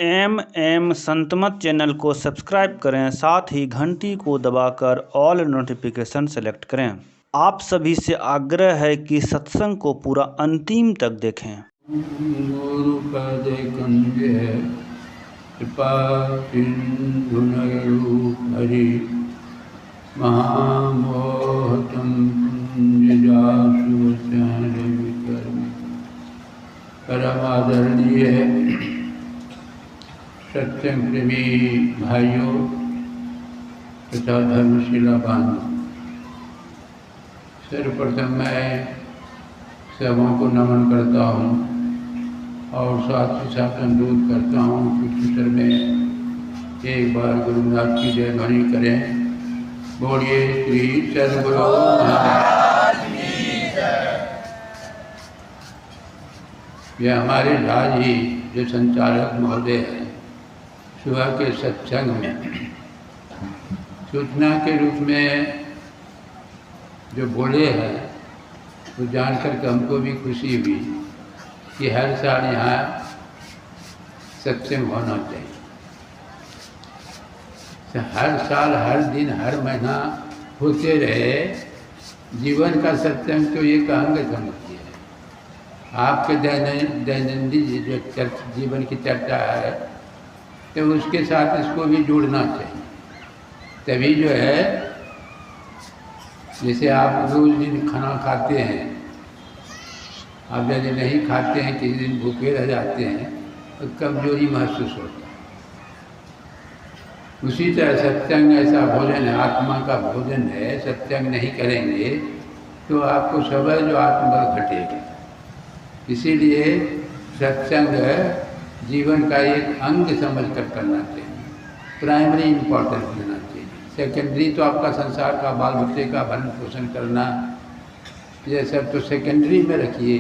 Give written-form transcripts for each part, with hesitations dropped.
Santmat channel को subscribe करें, साथ ही घंटी को दबाकर ऑल नोटिफिकेशन सेलेक्ट करें। आप सभी से आग्रह है कि सत्संग को पूरा अंतिम तक देखें। गुरु पद कुंज कृपा सिंधु नयरूप हरि महामोहतम कुंजदासु परम आदरणीय सत्संग प्रेमी भाइयों तथा धर्मशिला बांधव, सर्वप्रथम मैं सबों को नमन करता हूँ और साथ ही साथ अनुरोध करता हूँ कि उत्तर में एक बार गुरु नाथ की जय ध्वनि करें। बोलिए श्री सद्गुरु महाराज की जय। यह हमारे राज ही जो संचालक महोदय हैं, सुबह के सत्संग में सूचना के रूप में जो बोले हैं तो जानकर के हमको भी खुशी हुई कि हर साल यहाँ सत्संग होना चाहिए। तो हर साल, हर दिन, हर महीना होते रहे। जीवन का सत्संग तो एक अंग समझिए। आपके दैनंदिन जो जीवन की चर्चा है तो उसके साथ इसको भी जोड़ना चाहिए। तभी जो है, जैसे आप रोज दिन खाना खाते हैं, आप यदि नहीं खाते हैं, किसी दिन भूखे रह जाते हैं तो कमजोरी महसूस होती है। उसी तरह सत्संग ऐसा भोजन है, आत्मा का भोजन है। सत्संग नहीं करेंगे तो आपको समय जो आत्मबल घटेगा। इसीलिए सत्संग जीवन का एक अंग समझकर करना चाहिए, प्राइमरी इम्पोर्टेंस देना चाहिए। सेकेंडरी तो आपका संसार का, बाल बच्चे का भरण पोषण करना, ये सब तो सेकेंडरी में रखिए,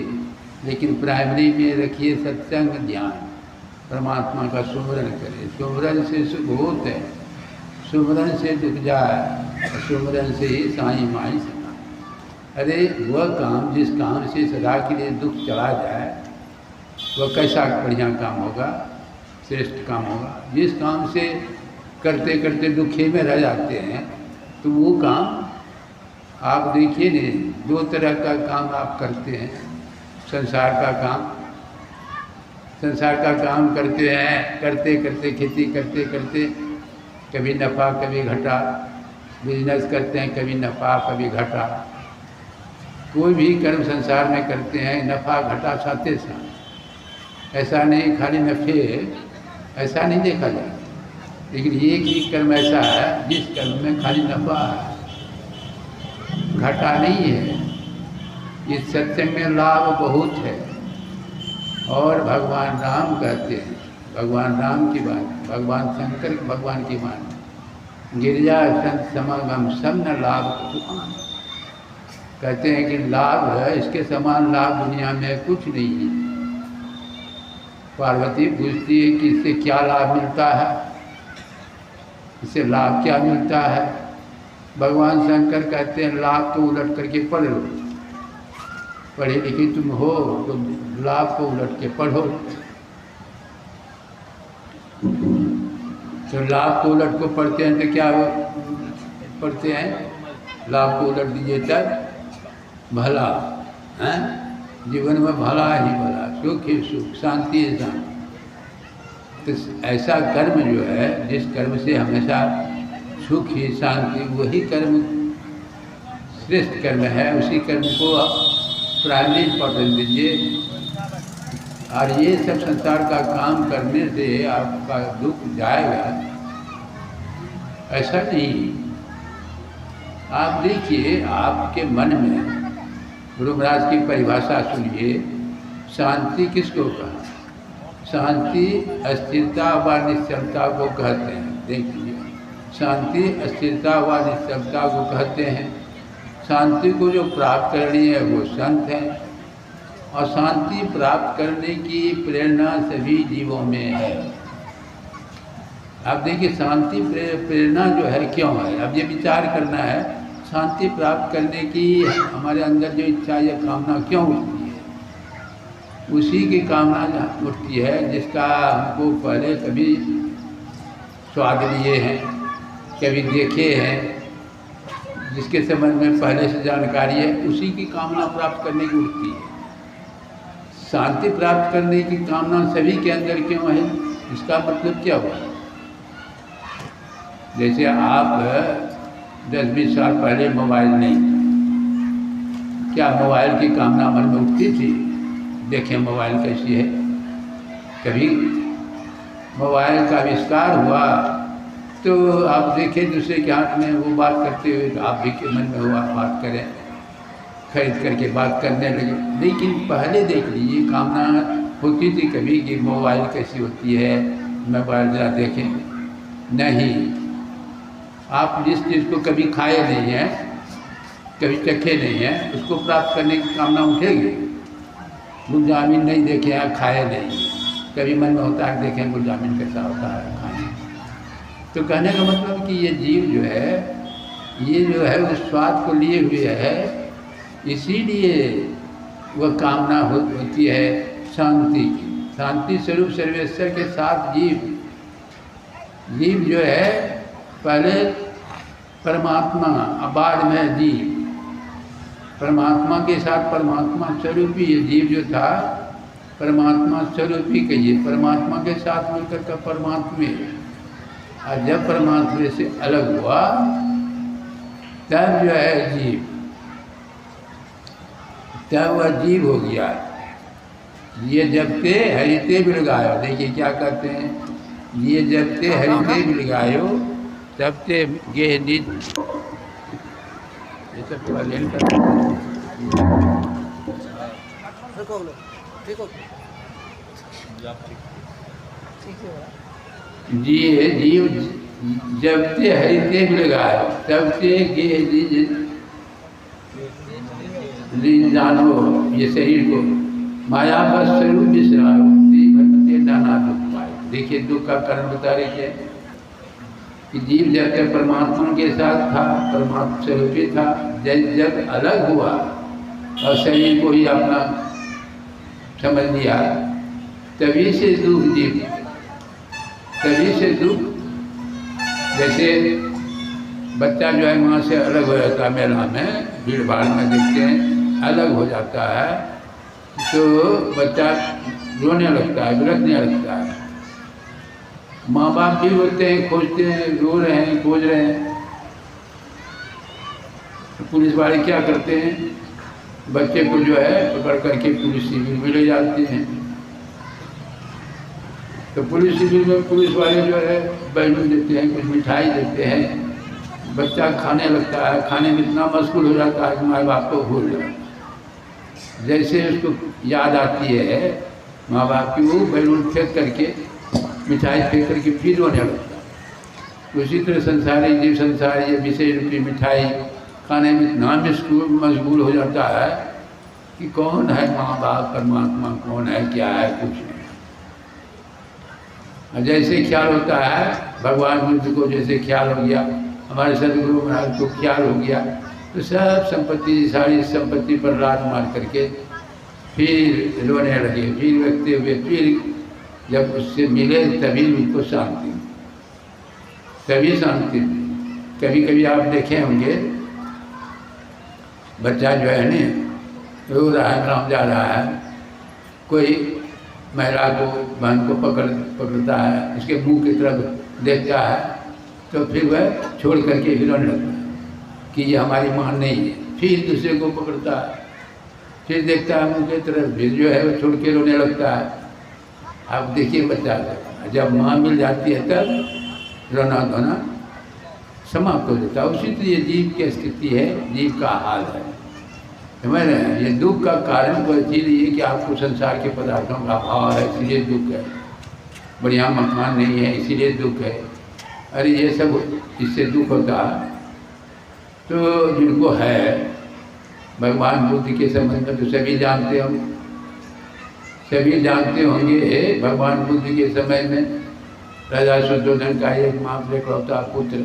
लेकिन प्राइमरी में रखिए सत्संग, ध्यान, परमात्मा का सुमरन करें। सुमरन से सुख होत है, सुमरन से दुख जाए, सुमरन से ही साई माई समा। अरे वह काम, जिस काम से सदा के लिए दुख चला जाए, वह कैसा बढ़िया काम होगा, श्रेष्ठ काम होगा। जिस काम से करते करते दुखे में रह जाते हैं तो वो काम आप देखिए नहीं। दो तरह का काम आप करते हैं। संसार का काम, संसार का काम करते हैं, करते करते खेती करते करते कभी नफ़ा कभी घाटा, बिजनेस करते हैं, कभी नफ़ा कभी घाटा। कोई भी कर्म संसार में करते हैं, नफ़ा घाटा साथे साथ। ऐसा नहीं खाली नफ़े, ऐसा नहीं देखा जाए। लेकिन एक ही कर्म ऐसा है जिस कर्म में खाली नफ़ा है, घाटा नहीं है। इस सत्संग में लाभ बहुत है। और भगवान राम कहते हैं, भगवान राम की बात, भगवान शंकर भगवान की बात, गिरजा संत समागम सब न लाभ आन। कहते हैं कि लाभ है, इसके समान लाभ दुनिया में कुछ नहीं है। पार्वती पूछती है कि इससे क्या लाभ मिलता है, इससे लाभ क्या मिलता है। भगवान शंकर कहते हैं लाभ तो उलट करके पढ़ लो। पढ़े लिखे तुम हो तो लाभ को उलट के पढ़ो। तो लाभ को उलट को पढ़ते हैं तो क्या पढ़ते हैं, लाभ को उलट दीजिए तब भला है। जीवन में भला ही भला, सुख ही सुख, शांति ही शांति। तो ऐसा कर्म जो है, जिस कर्म से हमेशा सुख ही शांति, वही कर्म श्रेष्ठ कर्म है। उसी कर्म को आप प्राइमरी इम्पोर्टेंस दीजिए। और ये सब संसार का काम करने से आपका दुख जाएगा, ऐसा नहीं। आप देखिए, आपके मन में गुरु महाराज की परिभाषा सुनिए। शांति किसको कहा? शांति अस्थिरता व निश्चलता को कहते हैं। देखिए, शांति अस्थिरता व निश्चलता को कहते हैं। शांति को जो प्राप्त करनी है वो संत है, और शांति प्राप्त करने की प्रेरणा सभी जीवों में है। आप देखिए, शांति प्रेरणा जो है क्यों है, अब ये विचार करना है। शांति प्राप्त करने की हमारे अंदर जो इच्छा या कामना क्यों उठती है, उसी की कामना उठती है जिसका हमको पहले कभी स्वाद लिए हैं, कभी देखे हैं, जिसके संबंध में पहले से जानकारी है, उसी की कामना प्राप्त करने की उठती है। शांति प्राप्त करने की कामना सभी के अंदर क्यों है, इसका मतलब क्या हुआ? जैसे आप 10-20 साल पहले मोबाइल नहीं, क्या मोबाइल की कामना मन में उठती थी? देखें मोबाइल कैसी है। कभी मोबाइल का आविष्कार हुआ तो आप देखें दूसरे के हाथ में वो बात करते हुए, तो आप भी के मन में हुआ बात करें, खरीद करके बात करने लगे। लेकिन पहले देख लीजिए, कामना होती थी कभी कि मोबाइल कैसी होती है, मोबाइल जरा देखें। नहीं, आप जिस चीज़ को कभी खाए नहीं हैं, कभी चखे नहीं हैं, उसको प्राप्त करने की कामना उठेगी। गुलाब जामुन नहीं देखे हैं, खाए नहीं, कभी मन में होता है देखें गुलाब जामुन कैसा होता है खाने। तो कहने का मतलब कि ये जीव जो है, ये जो है उस स्वाद को लिए हुए है, इसीलिए वह कामना होती है शांति की। शांति स्वरूप सर्वेश्वर के साथ जीव जो है पहले परमात्मा, अब बाद में जीव। परमात्मा के साथ परमात्मा स्वरूपी ये जीव जो था, परमात्मा स्वरूपी कहिए, परमात्मा के साथ मिलकर का परमात्मा। और जब परमात्मा से अलग हुआ तब जो है जीव, तब वह जीव हो गया। ये जबते हरिते बिलगायो, देखिए क्या कहते हैं, ये जबते हरिते बिलगायो तबते गे निज, ये सब थोड़ा लेन कर जी जीव जबते हरिते बिलगायो तबते गे निज जानो, ये शरीर को माया बस स्वरूप विश्रामते नाना दुख पाए। देखिए दुख का कारण बता रहे थे कि जीव जब तक परमात्मा के साथ था, परमात्मा स्वरूपी था, जब अलग हुआ और शरीर को ही अपना समझ लिया, तभी से दुख जीव, तभी से दुख। जैसे बच्चा जो है माँ से अलग हो जाता है, मेला में भीड़ भाड़ में देखते हैं अलग हो जाता है, तो बच्चा रोने लगता है, बिलखने लगता है। माँ बाप भी होते हैं, खोजते हैं, रो रहे हैं, खोज रहे हैं। तो पुलिस वाले क्या करते हैं, बच्चे को जो है पकड़ करके पुलिस शिविर में ले जाते हैं। तो पुलिस शिविर में पुलिस वाले जो है बैलून देते हैं, कुछ मिठाई देते हैं, बच्चा खाने लगता है, खाने में इतना मशगूल हो जाता है कि माँ बाप को भूल जाता है। जैसे उसको याद आती है माँ बाप की, वो बैलून फेंक करके, मिठाई फेंक करके फिर रोने लगता है। उसी तरह संसारी जीव, संसारी ये विषय रूपी मिठाई खाने में इतना मशगूल हो जाता है कि कौन है माँ बाप, परमात्मा कौन है, क्या है, कुछ नहीं। जैसे ख्याल होता है भगवान बुद्ध को, जैसे ख्याल हो गया, हमारे सदगुरु महाराज को ख्याल हो गया, तो सब संपत्ति, सारी संपत्ति पर लात मार करके फिर रोने लगे, फिर रखते हुए, फिर जब उससे मिले तभी उनको शांति, तभी शांति। कभी कभी आप देखे होंगे बच्चा जो है ना रो रहा है, गाँव जा रहा है, कोई महिला को, बहन को पकड़ता है, उसके मुंह की तरफ देखता है, तो फिर वह छोड़ करके फिर रोने लगता है कि ये हमारी माँ नहीं है। फिर दूसरे को पकड़ता है, फिर देखता है मुँह की तरफ, फिर जो है वो छोड़ के रोने लगता है। आप देखिए बच्चा जब माँ मिल जाती है तब रोना धोना समाप्त हो जाता है। उसी तरह ये जीव की स्थिति है, जीव का हाल है, समझ रहे हैं। ये दुख का कारण तो इसीलिए कि आपको संसार के पदार्थों का अभाव है, इसलिए दुख है। बढ़िया मकान नहीं है, इसीलिए दुख है। अरे ये सब इससे दुख होता है। तो जिनको है भगवान बुद्ध के संबंध में तो सभी जानते होंगे, सभी जानते होंगे। भगवान बुद्ध के समय में राजा शुद्धोधन का एक मात्र इकलौता पुत्र,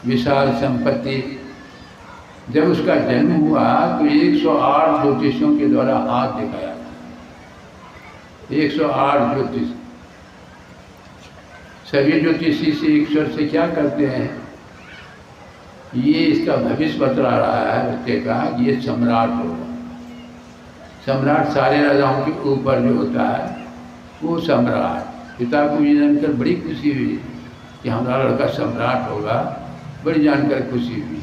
विशाल संपत्ति, जब उसका जन्म हुआ तो 108 ज्योतिषियों के द्वारा हाथ दिखाया। 108 ज्योतिष। सभी ज्योतिषी से ईश्वर से क्या करते हैं, ये इसका भविष्य बतला रहा है बच्चे का, ये सम्राट होगा। सम्राट सारे राजाओं के ऊपर जो होता है वो सम्राट। पिता को ये जानकर बड़ी खुशी हुई कि हमारा लड़का सम्राट होगा, बड़ी जानकर खुशी हुई।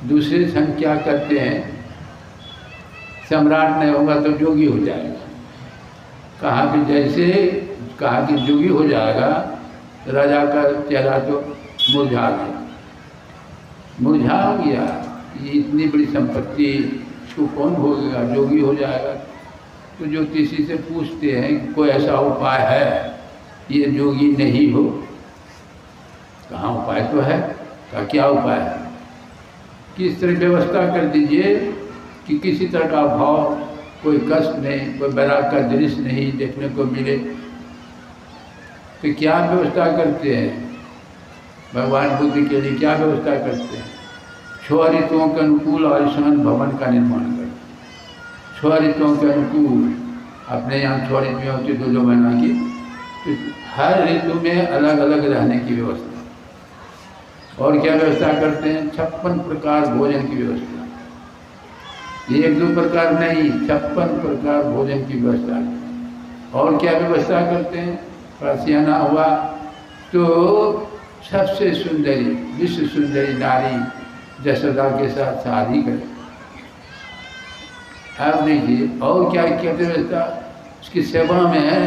दूसरे संग क्या करते हैं, सम्राट नहीं होगा तो जोगी हो जाएगा। कहा कि जैसे कहा कि जोगी हो जाएगा, राजा का चेहरा तो मुरझा गया, मुरझा गया। ये इतनी बड़ी संपत्ति इसको कौन भोगेगा, जोगी हो जाएगा। तो ज्योतिषी से पूछते हैं कि कोई ऐसा उपाय है ये जोगी नहीं हो। कहाँ उपाय तो है, का क्या उपाय है, किस तरह व्यवस्था कर दीजिए कि किसी तरह का भाव, कोई कष्ट नहीं, कोई बैराग का दृश्य नहीं देखने को मिले। तो क्या व्यवस्था करते हैं भगवान बुद्ध के लिए, क्या व्यवस्था करते हैं, 6 ऋतुओं के अनुकूल आलिशान भवन का निर्माण करते। 6 ऋतुओं के अनुकूल, अपने यहाँ 6 ऋतुएँ होती 2 महीना की, तो हर ऋतु में अलग अलग रहने की व्यवस्था। और क्या व्यवस्था करते हैं, 56 प्रकार भोजन की व्यवस्था। 1-2 प्रकार नहीं, 56 प्रकार भोजन की व्यवस्था। और क्या व्यवस्था करते हैं, परसियाना हुआ तो सबसे सुंदरी, विश्व सुंदरी नारी जसोदा के साथ शादी करें। अब देखिए और क्या क्या व्यवस्था, उसकी सेवा में है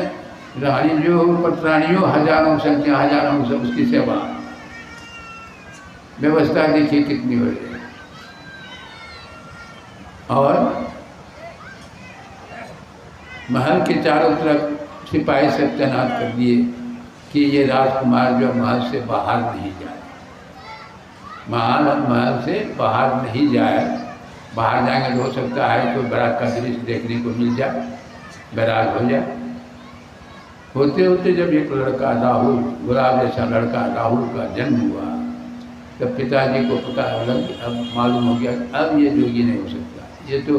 रानी जो पटरानियों हजारों संख्या, हजारों सब उसकी सेवा व्यवस्था देखिए कितनी हो रही है। और महल के चारों तरफ सिपाही से तैनात कर दिए कि ये राजकुमार जो महल से बाहर नहीं जाए, महल से बाहर नहीं जाए। बाहर जाएंगे तो हो सकता है कोई बैराग का दृश्य देखने को मिल जाए, बैराग हो जाए। होते होते जब एक लड़का राहुल, गुलाब जैसा लड़का राहुल का जन्म हुआ, तब पिताजी को पता लग, अब मालूम हो गया अब ये जोगी नहीं हो सकता। ये तो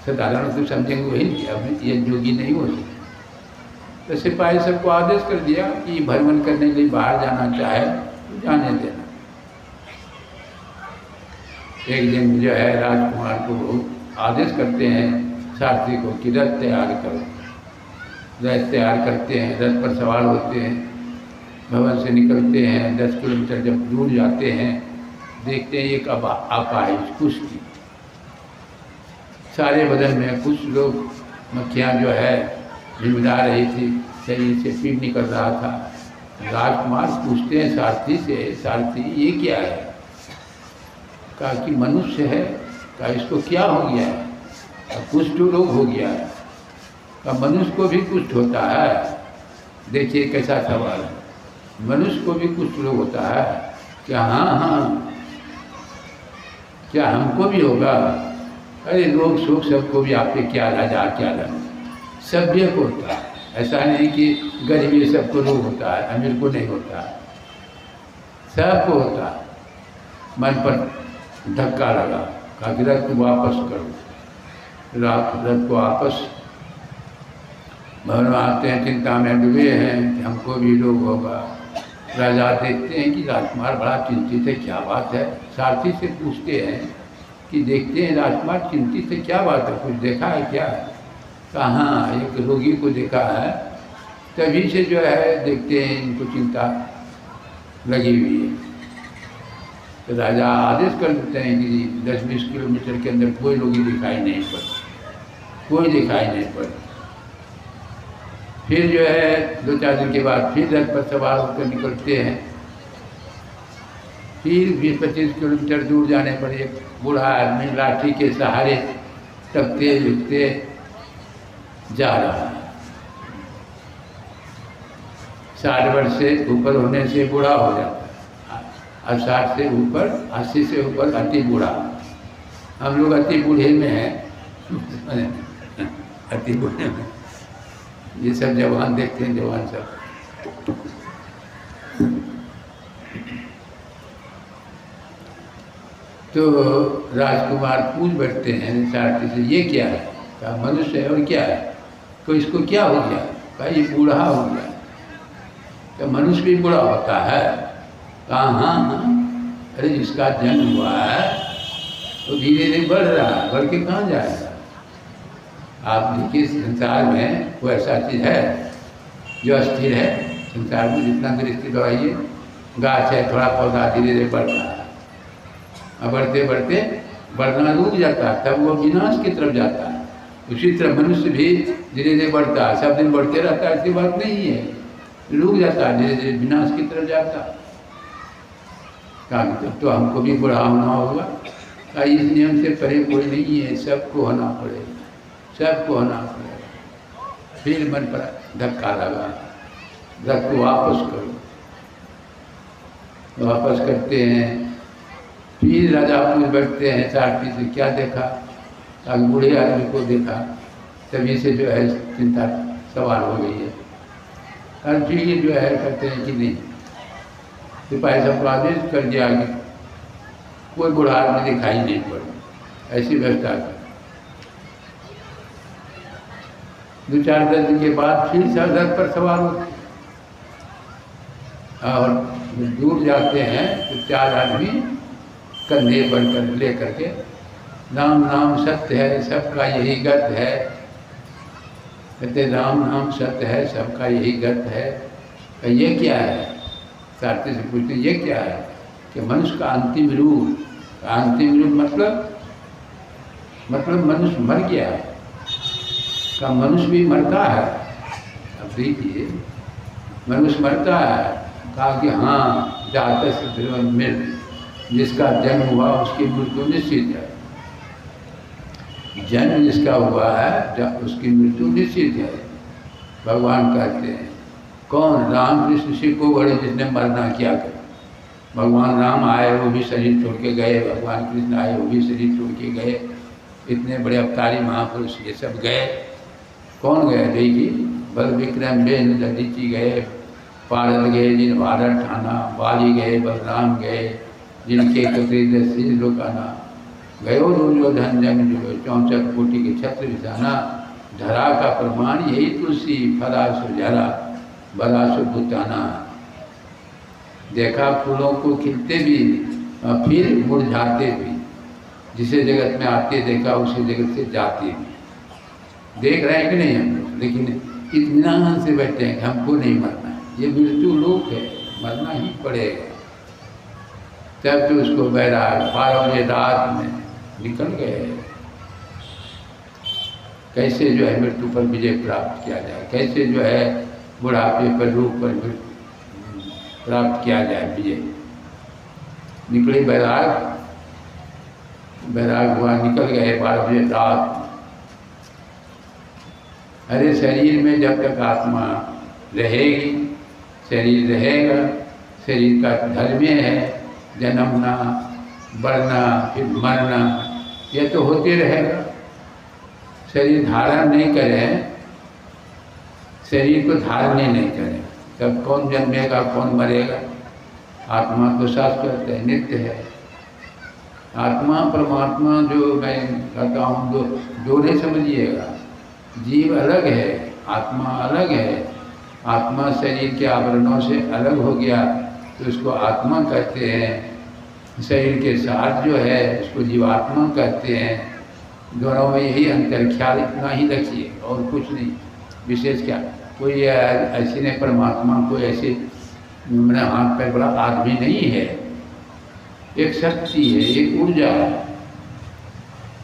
साधारण तो समझेंगे वही नहीं, अब ये जोगी नहीं हो सकता। तो सिपाही सबको आदेश कर दिया कि भ्रमण करने के लिए बाहर जाना चाहे तो जाने देना। एक दिन जो है राजकुमार को आदेश करते हैं सारथी को कि रथ तैयार करो। रथ तैयार करते हैं, रथ पर सवार होते हैं, भवन से निकलते हैं। 10 किलोमीटर जब दूर जाते हैं, देखते हैं एक अपाहिज कुश्ती, सारे बदन में कुछ लोग मक्खियाँ जो है झिलमिला रही थी, शरीर से पीड़ निकल रहा था। राजकुमार पूछते हैं सारथी से, सारथी ये क्या है? कहा कि मनुष्य है। कहा इसको क्या हो गया है? कुष्ठ रोग हो गया है। कहा मनुष्य को भी कुष्ठ होता है? देखिए कैसा सवाल है, मनुष्य को भी कुष्ठ रोग होता है क्या? हाँ, क्या हमको भी होगा? अरे रोग शोक सबको भी, आपके क्या राजा क्या राजा, सभ्य को होता है। ऐसा नहीं कि गरीबी सबको रोग होता है, अमीर को नहीं होता, सबको होता है। मन पर धक्का लगा, कहा कि रथ को वापस करो। रथ को वापस भवन में आते हैं, चिंता में डूबे हैं कि हमको भी रोग होगा। राजा देखते हैं कि राजकुमार बड़ा चिंतित है, क्या बात है? सारथी से पूछते हैं कि देखते हैं राजकुमार चिंतित है, क्या बात है, कुछ देखा है क्या? कहाँ, एक रोगी को देखा है, तभी से जो है देखते हैं इनको चिंता लगी हुई है। तो राजा आदेश कर देते हैं कि 10-20 किलोमीटर के अंदर कोई रोगी दिखाई नहीं पड़ता, कोई दिखाई नहीं पड़ता। फिर जो है 2-4 दिन के बाद फिर रथ पर सवार होकर निकलते हैं। फिर 20-25 किलोमीटर दूर जाने पर एक बूढ़ा आदमी लाठी के सहारे तकते लिखते जा रहा है। 60 वर्ष से ऊपर होने से बूढ़ा हो जाता है, और 60 से ऊपर, 80 से ऊपर अति बूढ़ा। हम लोग अति बूढ़े में हैं अति बूढ़े में, ये सब जवान देखते हैं, जवान सब। तो राजकुमार पूछ बैठते हैं सारथी से, ये क्या है? कहा मनुष्य है। और क्या है? तो इसको क्या हो गया? कहा ये बूढ़ा हो गया। तो मनुष्य भी बूढ़ा होता है? कहा हाँ। अरे जिसका जन्म हुआ है तो धीरे धीरे बढ़ रहा है, बढ़ के कहाँ जाएगा? आप देखिए संसार में कोई ऐसा चीज़ है जो अस्थिर है? संसार में जितना दृष्टि दौड़ाइए, गाछ है, थोड़ा पौधा धीरे धीरे बढ़ रहा है, और बढ़ते बढ़ते बढ़ना रुक जाता है, तब वो विनाश की तरफ जाता है। उसी तरह मनुष्य भी धीरे धीरे बढ़ता है, सब दिन बढ़ते रहता है, ऐसी बात नहीं है, रुक जाता है, धीरे धीरे विनाश की तरफ जाता है। कहा तो हमको भी बुढ़ा होना होगा? कहा इस नियम से परे कोई नहीं है, सबको होना पड़ेगा, सबको होना पड़ेगा। फिर मन पर धक्का लगा, रथ को वापस करो, वापस करते हैं। फिर राजा पूछ बैठते हैं सारथी से, क्या देखा? अब बूढ़े आदमी को देखा, तभी से जो है चिंता सवाल हो गई है। और फिर जो है कहते हैं कि नहीं, सिपाही सबको आदेश कर दिया कि कोई बूढ़ा आदमी दिखाई नहीं पड़ा, ऐसी व्यवस्था कर। 2-4 दिन के बाद फिर सरदर्द पर सवार होते और दूर जाते हैं तो 4 आदमी कंधे बढ़कर ले करके, राम नाम सत्य है, सबका यही गत है। कहते राम नाम सत्य है, सबका यही गत है। ये क्या है? सारथी से पूछते ये क्या है? कि मनुष्य का अंतिम रूप। अंतिम रूप मतलब मनुष्य मर गया है। का मनुष्य भी मरता है? अब देखिए, मनुष्य मरता है। कहा कि हाँ, जाते से मृत्यु, जिसका जन्म हुआ उसकी मृत्यु निश्चित है। जन्म जिसका हुआ है उसकी मृत्यु निश्चित है। भगवान कहते हैं कौन? रामकृष्ण शिव को बड़े जिसने मरना किया कर। भगवान राम आए वो भी शरीर छोड़ के गए, भगवान कृष्ण आए वो भी शरीर छोड़ के गए, इतने बड़े अवतारी महापुरुष ये सब गए। कौन गए? देखिए, बल विक्रम बेन दधीची गए, पारद गए, जिन भारत ठाना, बाली गए, बलराम गए, जिनके कतरी लोकाना, गयो दुर्योधन जंग जुड़ो, 64 कोटि के छत्र विधाना, धरा का प्रमाण यही तुलसी, फला सुझरा, बला सुभुताना। देखा फूलों को खिलते भी और फिर मुरझाते भी, जिसे जगत में आते देखा उसी जगत से जाते भी। देख रहे हैं कि नहीं हम लोग? लेकिन इत्मीनान से बैठे हैं कि हमको नहीं मरना है, ये मृत्यु लोक है, मरना ही पड़ेगा। तब तो उसको बैराग 12 बजे रात में निकल गए। कैसे जो है मृत्यु पर विजय प्राप्त किया जाए, कैसे जो है बुढ़ापे पर रूप पर प्राप्त किया जाए विजय। निकले बैराग हुआ, निकल गए 12 बजे रात। अरे शरीर में जब तक आत्मा रहेगी, शरीर रहेगा, शरीर का धर्म है जन्मना, बढ़ना, फिर मरना, ये तो होते रहेगा। शरीर धारण नहीं करें, शरीर को धारण ही नहीं करें, तब कौन जन्मेगा कौन मरेगा? आत्मा तो शाश्वत है, नित्य है। आत्मा परमात्मा जो मैं कहता हूँ दो नहीं समझिएगा। जीव अलग है, आत्मा अलग है। आत्मा शरीर के आवरणों से अलग हो गया तो उसको आत्मा कहते हैं, शरीर के साथ जो है उसको जीवात्मा कहते हैं। दोनों में यही अंतर, ख्याल इतना ही रखिए और कुछ नहीं विशेष। क्या कोई ऐसी नहीं, परमात्मा कोई ऐसे मेरा हाथ पैर बड़ा आदमी नहीं है, एक शक्ति है, एक ऊर्जा है।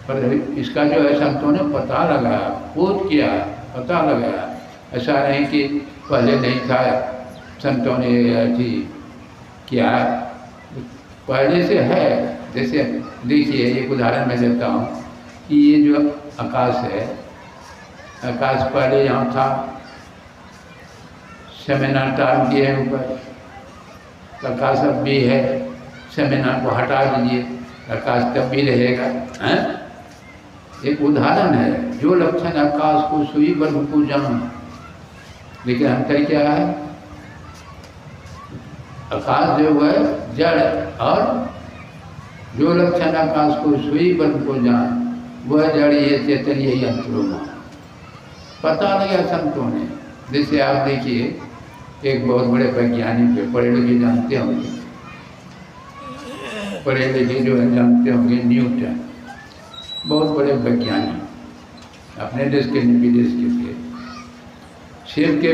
पर इसका जो है संतों ने पता लगाया, खोज किया, पता लगाया। ऐसा नहीं कि पहले नहीं था, संतों ने ऐसी किया, पहले से है। जैसे देखिए एक उदाहरण मैं देता हूँ कि ये जो आकाश है, आकाश पहले यहाँ था, सेमिनार टाल दिए हैं ऊपर, आकाश अब भी है, सेमिनार को हटा दीजिए, आकाश तब भी रहेगा। एक उदाहरण है, जो लक्षण आकाश को सुई ब्रह्म को जान। लेकिन अंतर क्या है? आकाश जो है जड़, और जो लक्षण आकाश को सुई ब्रह्म को जान, वह जड़ ये चेतन यही अंतरों। पता लगा संतों ने। जैसे आप देखिए, एक बहुत बड़े वैज्ञानिक है, पढ़े लिखे जानते होंगे, पढ़े लिखे जो है जानते होंगे, न्यूटन, बहुत बड़े वैज्ञानिक, अपने देश के विदेश के थे। सेब के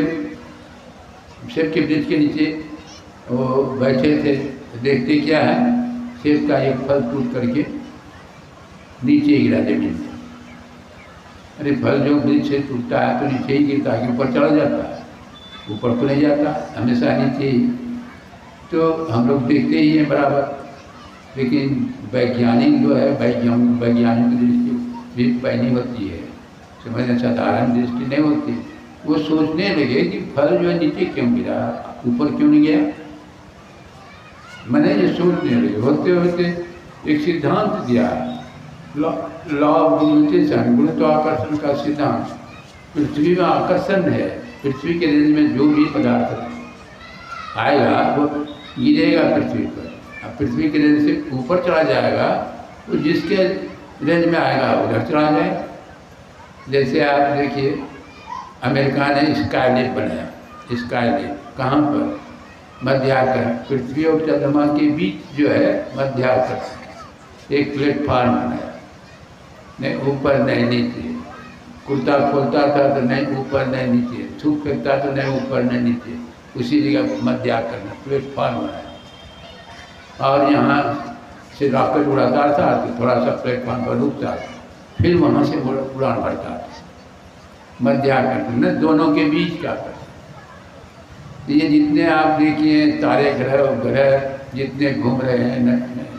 वृक्ष के नीचे वो बैठे थे, देखते क्या है, सेब का एक फल टूट करके नीचे गिरा जमीन पर। अरे फल जो वृक्ष से टूटता है तो नीचे ही गिरता है कि ऊपर चढ़ जाता है? ऊपर तो नहीं जाता, हमेशा नीचे ही। तो हम लोग देखते ही हैं बराबर, लेकिन वैज्ञानिक जो है, वैज्ञानिक दृष्टि भी पैनी होती है, समझना साधारण दृष्टि नहीं होती। वो सोचने लगे कि फल जो है नीचे क्यों गिरा, ऊपर क्यों नहीं गया। मैंने ये सोचने लगे, होते होते एक सिद्धांत दिया, लॉ ऑफ ग्रेविटेशन, गुरुत्वाकर्षण का सिद्धांत। पृथ्वी में आकर्षण है, पृथ्वी के रेंज में जो भी पदार्थ आएगा वो गिरेगा पृथ्वी पर। अब पृथ्वी के रेंज से ऊपर चला जाएगा तो जिसके रेंज में आएगा उधर चला जाएगा। जैसे आप देखिए, अमेरिका ने स्काईलेब बनाया। स्काईलेब कहाँ पर? मध्याकर्षण, पृथ्वी और चंद्रमा के बीच जो है मध्याकर्षण, एक प्लेटफार्म बनाया, नहीं ऊपर नहीं नीचे, कुर्ता खोलता था तो नहीं ऊपर नहीं नीचे, थूक फेंकता तो नहीं ऊपर नहीं नीचे, उसी जगह मध्याकर्षण प्लेटफार्म बनाया। और यहाँ से रॉकेट उड़ाता था तो थोड़ा सा प्लेटफार्म पर रुकता था, फिर वहाँ से उड़ान भरता था। मध्याकर्षण न दोनों के बीच का कर। ये जितने आप देखिए तारे ग्रह उपग्रह जितने घूम रहे हैं,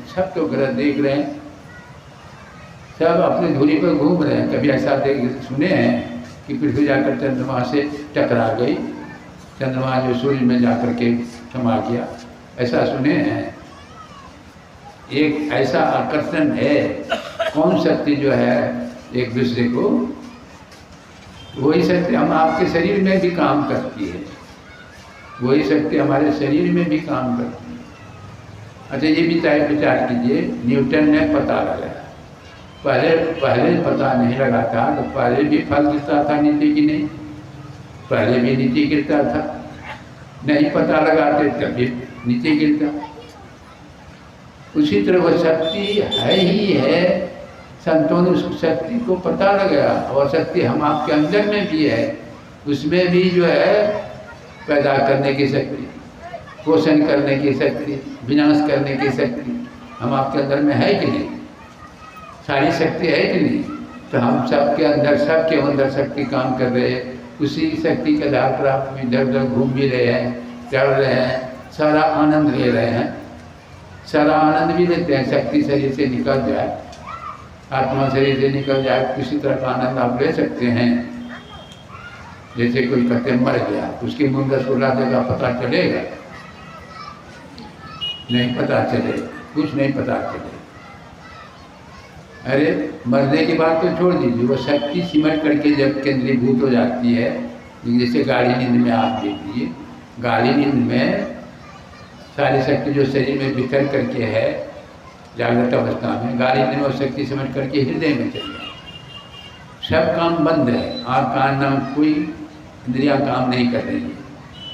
सब तो ग्रह देख रहे हैं, सब अपनी धुरी पर घूम रहे हैं। कभी ऐसा सुने हैं कि पृथ्वी जाकर चंद्रमा से टकरा गई, चंद्रमा जो सूर्य में जाकर के समा गया, ऐसा सुने हैं? एक ऐसा आकर्षण है, कौन शक्ति जो है एक दूसरे को, वही शक्ति हम आपके शरीर में भी काम करती है, वही शक्ति हमारे शरीर में भी काम करती है। अच्छा, ये भी विचार कीजिए, न्यूटन ने पता लगाया, पहले पता नहीं लगा था तो पहले भी फल गिरता था नीचे की नहीं, पहले भी नीचे गिरता था, नहीं पता लगाते तभी नीचे गिरता। उसी तरह वह शक्ति है ही है, संतों ने उस शक्ति को पता लगाया, और शक्ति हम आपके अंदर में भी है, उसमें भी जो है पैदा करने की शक्ति, पोषण करने की शक्ति, विनाश करने की शक्ति हम आपके अंदर में है कि नहीं? सारी शक्ति है कि नहीं? तो हम सबके अंदर शक्ति काम कर रहे हैं, उसी शक्ति के आधार पर आप इधर उधर घूम भी रहे हैं, चढ़ रहे हैं, सारा आनंद ले रहे हैं, सारा आनंद भी लेते हैं। शक्ति शरीर से निकल जाए, आत्मा शरीर से निकल जाए, किसी तरह का आनंद आप ले सकते हैं। जैसे कोई कहते मर गया, उसकी मुंडस उड़ा देगा, पता चलेगा? नहीं पता चलेगा, कुछ नहीं पता चलेगा। अरे मरने की बात तो छोड़ दीजिए, वो शक्ति सिमट करके जब केंद्रीभूत हो जाती है, जैसे गाढ़ी नींद में आप देखिए, गाढ़ी नींद में सारी शक्ति जो शरीर में बिखर करके है जागृत अवस्था में, गाढ़ी नींद में वो शक्ति सिमट करके हृदय में चल जाए, सब काम बंद है, आँख कान नाक कोई इंद्रियाँ काम नहीं कर रही है,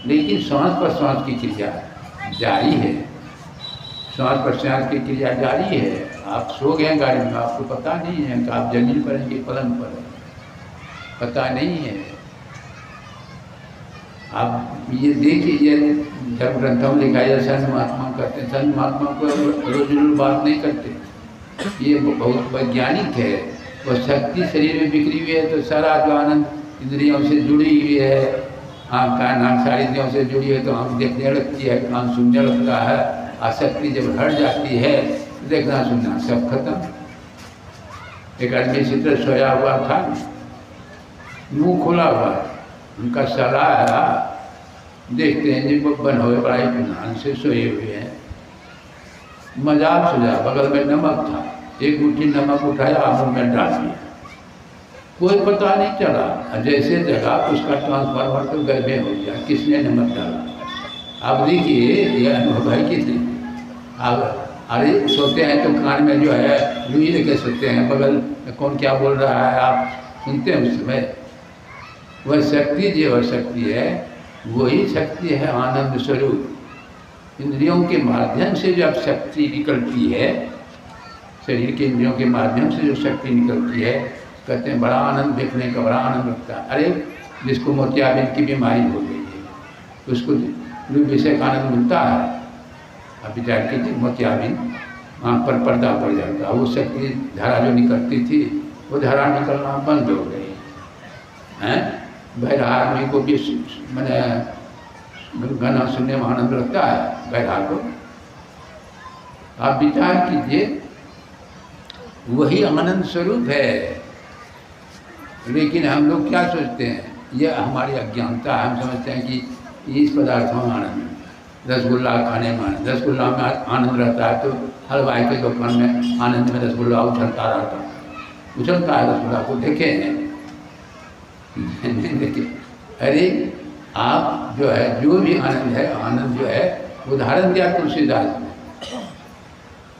लेकिन श्वास प्रश्वास की क्रिया जारी है, श्वास प्रश्वास की क्रिया जारी है। आप सो गए गाड़ी में, आपको पता नहीं है कि आप जमीन पर हैं कि पलंग पर हैं, पता नहीं है। आप ये देखिए, जब ग्रंथों में लिखा है संत महात्मा करते हैं, संत महात्मा को रोज बात नहीं करते, ये बहुत वैज्ञानिक है। वो शक्ति शरीर में बिखरी हुई है तो सारा जो आनंद इंद्रियों से जुड़ी हुई है, आँख कान नाक सारी इंद्रियों से जुड़ी है, तो आँख देखने लगती है, कान सुनने लगता है, आसक्ति जब हट जाती है देखना सुनना सब खत्म। एक आदमी इसी तरह सोया हुआ था, मुंह खुला हुआ, उनका सलाह है, देखते हैं जी वो बन हुए बड़ा इत्मीनान से सोए हुए हैं। मजाक सुझा, बगल में नमक था, एक मुट्ठी नमक उठाया मुँह में डाल दिया, कोई पता नहीं चला, जैसे जगह उसका ट्रांसफार्मर तो घर में हो गया, किसने नमक डाला। अब देखिए ये अनुभव है कितने। अब अरे सोते हैं तो कान में जो है लुई लेके सोते हैं, बगल में कौन क्या बोल रहा है आप सुनते हैं उस समय। वह शक्ति जो शक्ति है वही शक्ति है आनंद स्वरूप। इंद्रियों के माध्यम से जब शक्ति निकलती है, शरीर के इंद्रियों के माध्यम से जो शक्ति निकलती है, कहते हैं बड़ा आनंद देखने का, बड़ा आनंद लगता है। अरे जिसको मोतियाबिंद की बीमारी हो गई है उसको विषय का आनंद मिलता है। अब विचार कीजिए, मोतियाबिंद आँख पर पर्दा पड़ जाता, वो शक्ति धारा जो निकलती थी वो धारा निकलना बंद हो गई हैं। बहरा आदमी को भी मैंने गाना सुनने में आनंद लगता है, बहरा को। आप विचार कीजिए, वही आनंद स्वरूप है। लेकिन हम लोग क्या सोचते हैं, यह हमारी अज्ञानता है। हम समझते हैं कि इस पदार्थों में आनंद है, रसगुल्ला खाने में आनंद, रसगुल्ला में आनंद रहता है तो हलवाई के दुकान में आनंद में रसगुल्ला उछलता रहता है, उछलता है रसगुल्ला को, देखे नहीं देखे। अरे आप जो है, जो भी आनंद है, आनंद जो है उदाहरण दिया तुलसीदास ने,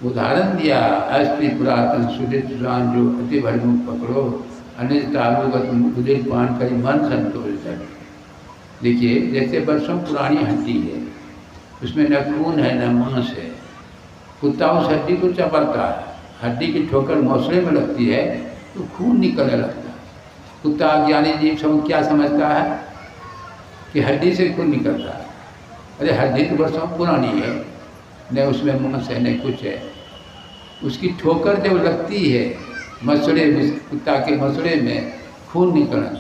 उदाहरण दिया। अस्ति पुरातन सुदित स्वान जो अति भरमुख पकड़ो, अनिल तालुगत उदित पान करी मन संतोष कर। देखिए, जैसे वर्षों पुरानी हड्डी है, उसमें न खून है न मांस है, कुत्ता उस हड्डी को चबाता है, हड्डी की ठोकर मौसले में लगती है तो खून निकलने लगता है। कुत्ता अज्ञानी जीव क्या समझता है कि हड्डी से खून निकलता है। अरे हड्डी तो वर्षों पुरानी है, न उसमें मांस है न कुछ है। उसकी ठोकर जब लगती है मसड़े में, कुत्ता के मसड़े में खून निकलना,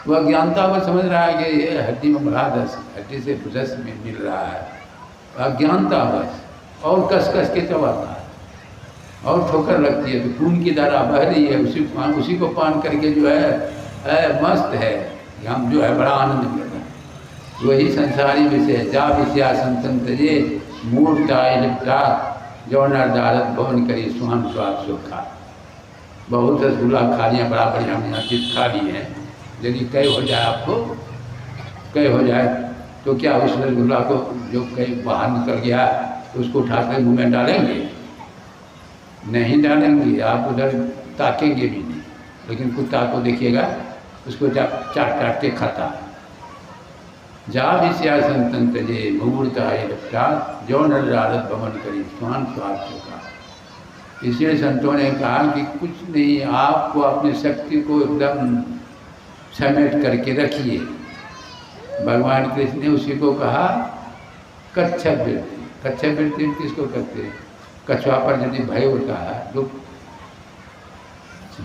वह अज्ञानता को समझ रहा है कि ये हड्डी में बड़ा रस, हड्डी से रस में मिल रहा है। अज्ञानता बस, और कस कस के चबाता है और ठोकर लगती है तो खून की धारा बह रही है, उसी को पान करके जो है मस्त है, हम जो है बड़ा आनंद मिल रहा है। वही संसारी विषय जा विषया संतंत्रे मूर्ता लिप्ता जो नरदारत भवन करी सुहान स्वाद सुखा। बहुत रसगुल्ला खा लिया, बड़ा बढ़िया बढ़िया चीज खा ली है, यदि कई हो जाए, आपको कई हो जाए तो क्या उस रसगुल्ला को जो कहीं बाहर निकल गया तो उसको उठाकर मुँह में डालेंगे? नहीं डालेंगे, आप उधर ताकेंगे भी नहीं। लेकिन कुत्ता को देखिएगा, उसको चाट चाट के खाता है। जा विषया संतंत्र जे मुहूर्ता है लगता जो नरदारत भवन करी स्वान स्वाद चुका। इसलिए संतों ने कहा कि कुछ नहीं, आपको अपनी शक्ति को एकदम समेट करके रखिए। भगवान कृष्ण ने उसी को कहा कच्छप वृत्ति। कच्छप वृत्ति किसको कहते हैं? कछुआ पर यदि भय होता है तो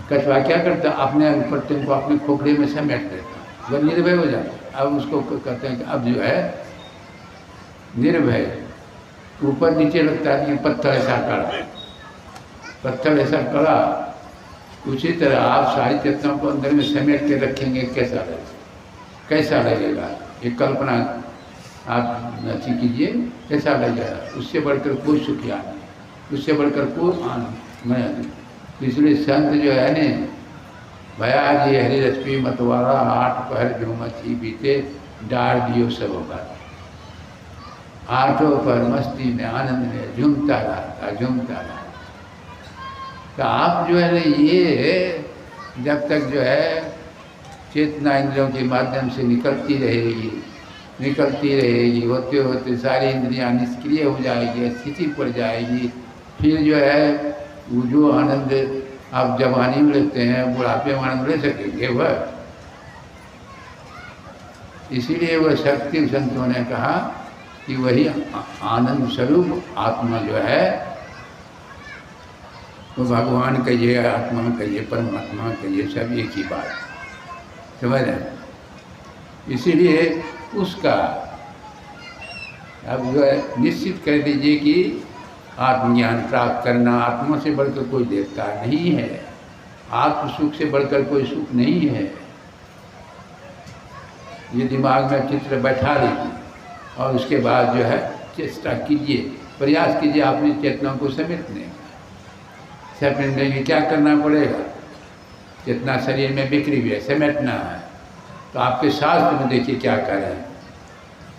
कछुआ क्या करता है, अपने पट्टे को अपने खोपड़े में समेट देता, वह निर्भय हो जाता है। अब उसको कहते हैं कि अब जो है निर्भय, ऊपर नीचे लगता है कि पत्थर ऐसा कड़ा, पत्थर ऐसा कड़ा। उसी तरह आप सारी चेतनाओं को अंदर में समेट के रखेंगे, कैसा लगेगा? कैसा लगेगा? ये कल्पना आप अच्छी कीजिए, कैसा लगेगा? उससे बढ़कर कोई सुखिया नहीं, उससे बढ़कर कोई आनंद नहीं। इसलिए संत जो है ने भया जी हरि रश्मि मतवारा, आठ पहर जो मची बीते डार दियो सब बात। आठों पर मस्ती में आनंद में झूमता रहा, झूमता रहा। तो आप जो है ना, ये जब तक जो है चेतना इंद्रियों के माध्यम से निकलती रहेगी, निकलती रहेगी, होते होते सारी इंद्रियां निष्क्रिय हो जाएगी, स्थिति पड़ जाएगी। फिर जो है वो जो आनंद आप जवानी में लेते हैं, बुढ़ापे में आनंद ले सकेंगे वह। इसीलिए वह शक्ति संतों ने कहा कि वही आनंद स्वरूप आत्मा जो है वो भगवान कहिए, आत्मा कहिए, परमात्मा कहिए, सब एक ही बात, समझ रहे? इसीलिए उसका अब जो है निश्चित कर दीजिए कि आत्मज्ञान प्राप्त करना, आत्मा से बढ़कर कोई देवता नहीं है, आत्म सुख से बढ़कर कोई सुख नहीं है। ये दिमाग में चित्र बैठा लीजिए और उसके बाद जो है चेष्टा कीजिए, प्रयास कीजिए अपनी चेतनाओं को समेटने का। समेटने के क्या करना पड़ेगा? चेतना शरीर में बिखरी हुई है, समेटना है। तो आपके शास्त्र में देखिए क्या कर रहे हैं।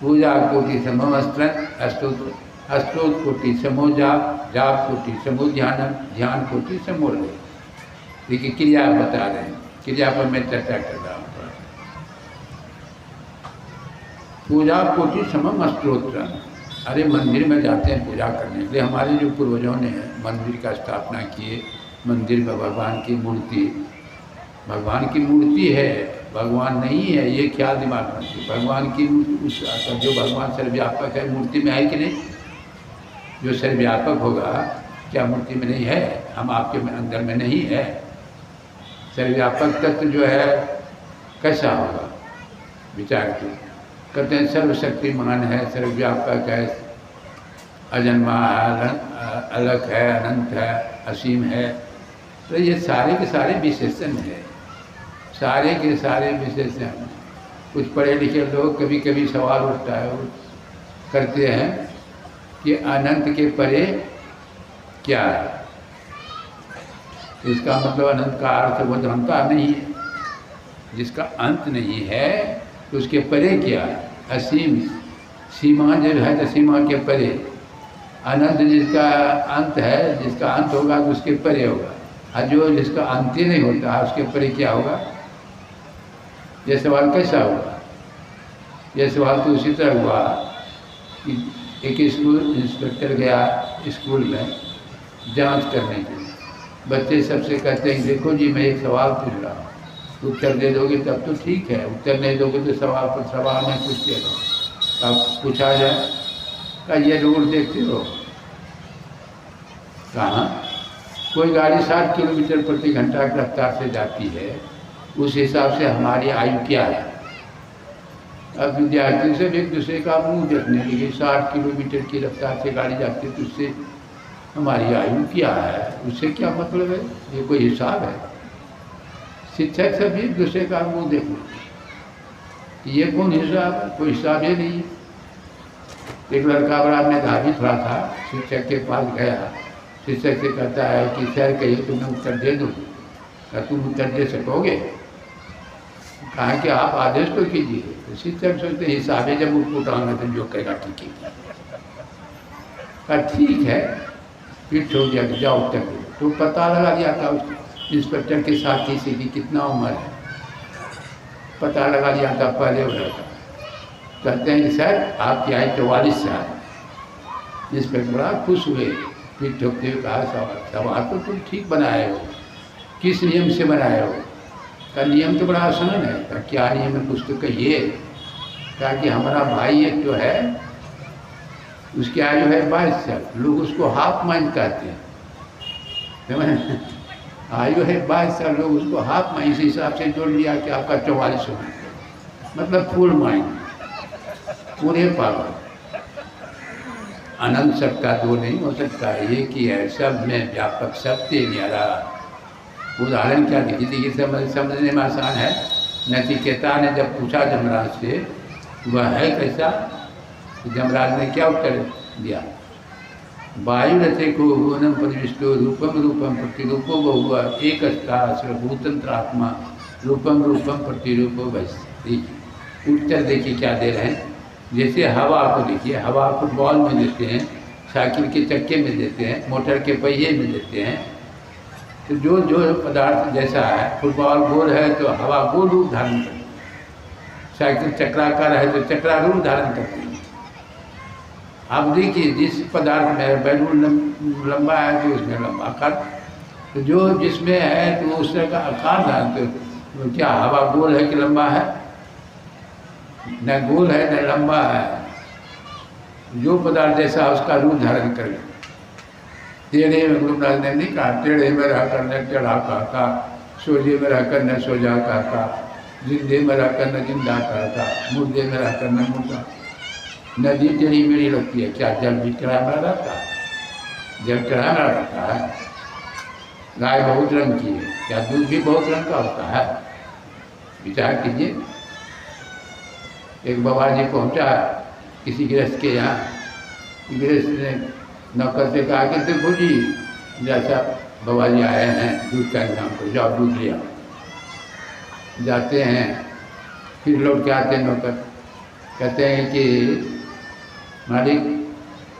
पूजा कोटि समो स्तोत्र, स्तोत्र कोटि समो जाप, जाप कोटि समो ध्यान, ध्यान कोटि समो लय। देखिए क्रिया बता रहे हैं, क्रिया पर मैं चर्चा कर रहा हूँ। पूजा कोटि समम स्तोत्र। अरे मंदिर में जाते हैं पूजा करने के लिए, हमारे जो पूर्वजों ने मंदिर का स्थापना किए, मंदिर में भगवान की मूर्ति, भगवान की मूर्ति है, भगवान नहीं है, ये ख्याल दिमाग में रखिए। भगवान की उस जो भगवान सर्वव्यापक है, मूर्ति में है कि नहीं? जो सर्वव्यापक होगा क्या मूर्ति में नहीं है? हम आपके अंदर में नहीं है? सर्वव्यापक तत्व जो है कैसा होगा? विचार की कहते हैं सर्वशक्तिमान है, सर्वव्यापक है, अजन्मा है, अलग है, अनंत है, असीम है। तो ये सारे के सारे विशेषण है, सारे के सारे विशेषण। कुछ पढ़े लिखे लोग कभी कभी सवाल उठता है, वो करते हैं कि अनंत के परे क्या है? इसका मतलब अनंत का अर्थ वो जानता नहीं है। जिसका अंत नहीं है तो उसके परे क्या है? असीम, सीमा जो है तो सीमा के परे। अनंत जिसका अंत है, जिसका अंत होगा तो उसके परे होगा, और जो जिसका अंत ही नहीं होता उसके परे क्या होगा? ये सवाल कैसा हुआ? ये सवाल तो उसी तरह हुआ कि एक स्कूल इंस्पेक्टर गया स्कूल में जांच करने के लिए। बच्चे सबसे कहते हैं देखो जी मैं एक सवाल पूछ रहा हूँ, उत्तर दे दोगे तब तो ठीक है, उत्तर नहीं दोगे तो सवाल पर सवाल में पूछते रहो। अब पूछा जाए क्या ये रूल देखते हो? कहाँ? कोई गाड़ी 60 किलोमीटर प्रति घंटा की रफ्तार से जाती है, उस हिसाब से हमारी आयु क्या है? अब विद्यार्थी से एक दूसरे का मुंह देखने लगे, 60 किलोमीटर की रफ्तार से गाड़ी जाती है तो उससे हमारी आयु क्या है? उससे क्या मतलब है? ये कोई हिसाब है? शिक्षक से भी एक दूसरे का मुंह देखने, ये कौन हिसाब है? कोई हिसाब ही नहीं। एक लड़का बड़ा मेधावी थोड़ा था, शिक्षक के पास गया, शिक्षक से कहता है कि सर कहिए तो मैं उत्तर दे दूँ। क्या तुम उत्तर दे सकोगे? कहा कि आप आदेश तो कीजिए। तो शिक्षक सोचते हिसाब है, जब उसको उठाऊंगा तो जो कहेगा ठीक है। कहा ठीक है, फिर छोड़ दिया कि जाओ उत्तर दो। तो पता लगा दिया था उस इंस्पेक्टर के साथी से कि कितना उम्र है, पता लगा दिया था पहले वो लड़का। कहते हैं कि सर आपकी आयु 44 साल। इंस्पेक्टर बड़ा खुश हुए, फिर ठोकते हुए कहा सवाल तो तुम ठीक बनाए हो, किस नियम से बनाए हो? का नियम तो बड़ा आसान है। का क्या नियम है? कुछ तो कहिए। कहा कि हमारा भाई एक जो है उसकी आयु है 22 साल, लोग उसको हाफ माइंड कहते हैं। आयु है 22 साल, लोग उसको हाफ माइंड, इस हिसाब से जोड़ लिया कि आपका 44 होना, मतलब फुल माइंड, पूरे पावर। अनंत सत्ता दो नहीं हो सकता, एक ही है, सब में व्यापक, सत्य न्यारा। उदाहरण क्या देखिए, समझने में आसान है। नचिकेता ने जब पूछा जमराज से वह है कैसा, तो जमराज ने क्या उत्तर दिया? वायु रथे को भुवनम परिविष्टो रूपम रूपम प्रतिरूपो बहुआ एक सर्वभूतंत्रात्मा रूपम रूपम प्रतिरूपो वैसे। उत्तर देखिए क्या दे रहे हैं। जैसे हवा को देखिए, हवा फुटबॉल में देते हैं, साइकिल के चक्के में देते हैं, मोटर के पहिए में देते हैं। तो जो जो पदार्थ जैसा है, फुटबॉल गोल है तो हवा गोल रूप धारण करती है, साइकिल चक्राकार है तो चक्रा रूप धारण करती है। आप देखिए जिस पदार्थ में बैलून लंबा है तो उसमें लंबा आकार, तो जो जिसमें है तो उस तरह का आकार धारण। तो क्या हवा गोल है कि लंबा है? न गोल है न लंबा है, जो पदार्थ जैसा उसका रूप धारण कर ले। टेढ़े में गुरुराज ने नहीं कहा, टेढ़े में रहकर न टेढ़ा कहता, सोझे में रहकर न सोझा कहता, जिंदे में रहकर न जिंदा कहता, मुर्दे में रहकर न मुर्दा। नदी टेढ़ी मेढ़ी लगती है, क्या जल भी टेढ़ा मेढ़ा रहता है? जल टेढ़ा मेढ़ा रहता है। गाय बहुत रंग की है, क्या दूध भी बहुत रंग का होता है? विचार कीजिए। एक बाबा जी पहुँचा किसी गृहस्थ के यहाँ, गृहस्थ ने नौकर से कहा कि देखो जी जैसा बाबा जी आए हैं दूध का इंतजाम करो, जाओ दूध ले आओ। जाते हैं, फिर लौट के आते हैं नौकर, कहते हैं कि मालिक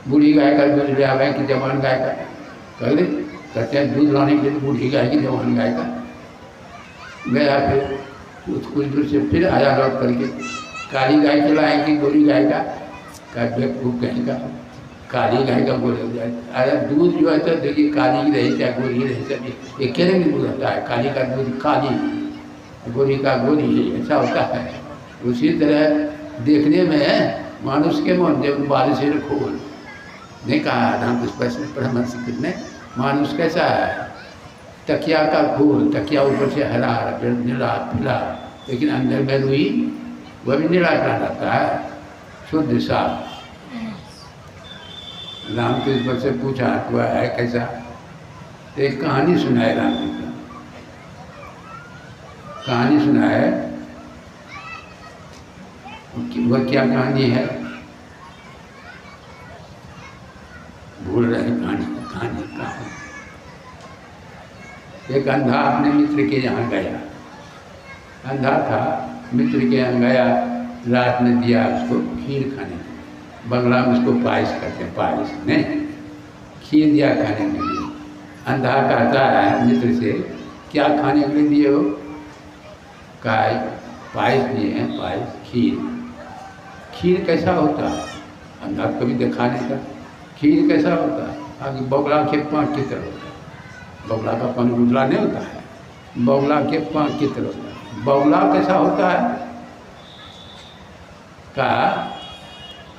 बूढ़ी गाय का दूध ले आवे कि जवान गाय का? कहते हैं दूध लाने के लिए तो बूढ़ी गाय की जवान गाय का। गया फिर कुछ दूर से फिर आया लौट करके, काली गाय खिलाएं कि गोरी गाय का बेवकूफ कहेगा, काली गाय का बोला जाए। अरे दूध जो है तो देखिए काली की रही चाहे गोरी रही, सब एक रंग दूध होता है। काली का दूध काली, गोरी का गोरी, ऐसा होता है। उसी तरह देखने में मानुष के मन जब बारिश खोल नहीं कहा रामकृष्ण परमहंस ने, मानुष कैसा है, तकिया का खोल, तकिया ऊपर से हरा नीला पीला, लेकिन अंदर में रुई वह भी नीला रहता है, शुद्ध साफ। रामकृष्ण से पूछा हुआ है कैसा, तो एक कहानी सुनाए रामकृष्ण, कहानी सुनाए। वह क्या कहानी है भूल रहे कहानी कहानी। एक अंधा अपने मित्र के यहाँ गया, अंधा था, मित्र के यहाँ गया, रात में दिया उसको खीर खाने के लिए। बंगला में उसको पायस कहते हैं, पायस नहीं, खीर दिया खाने के लिए। अंधा कहता है मित्र से, क्या खाने के लिए दिए हो? कहा पायस दिए हैं, पायस खीर। खीर कैसा होता है? अंधा कभी देखा नहीं था। खीर कैसा होता है? आगे बगुला के पाँच की तरह होता है। बगुला का पानी उजला नहीं होता है, बगुला के पाँच की तरह होता है। बगुला कैसा होता है? का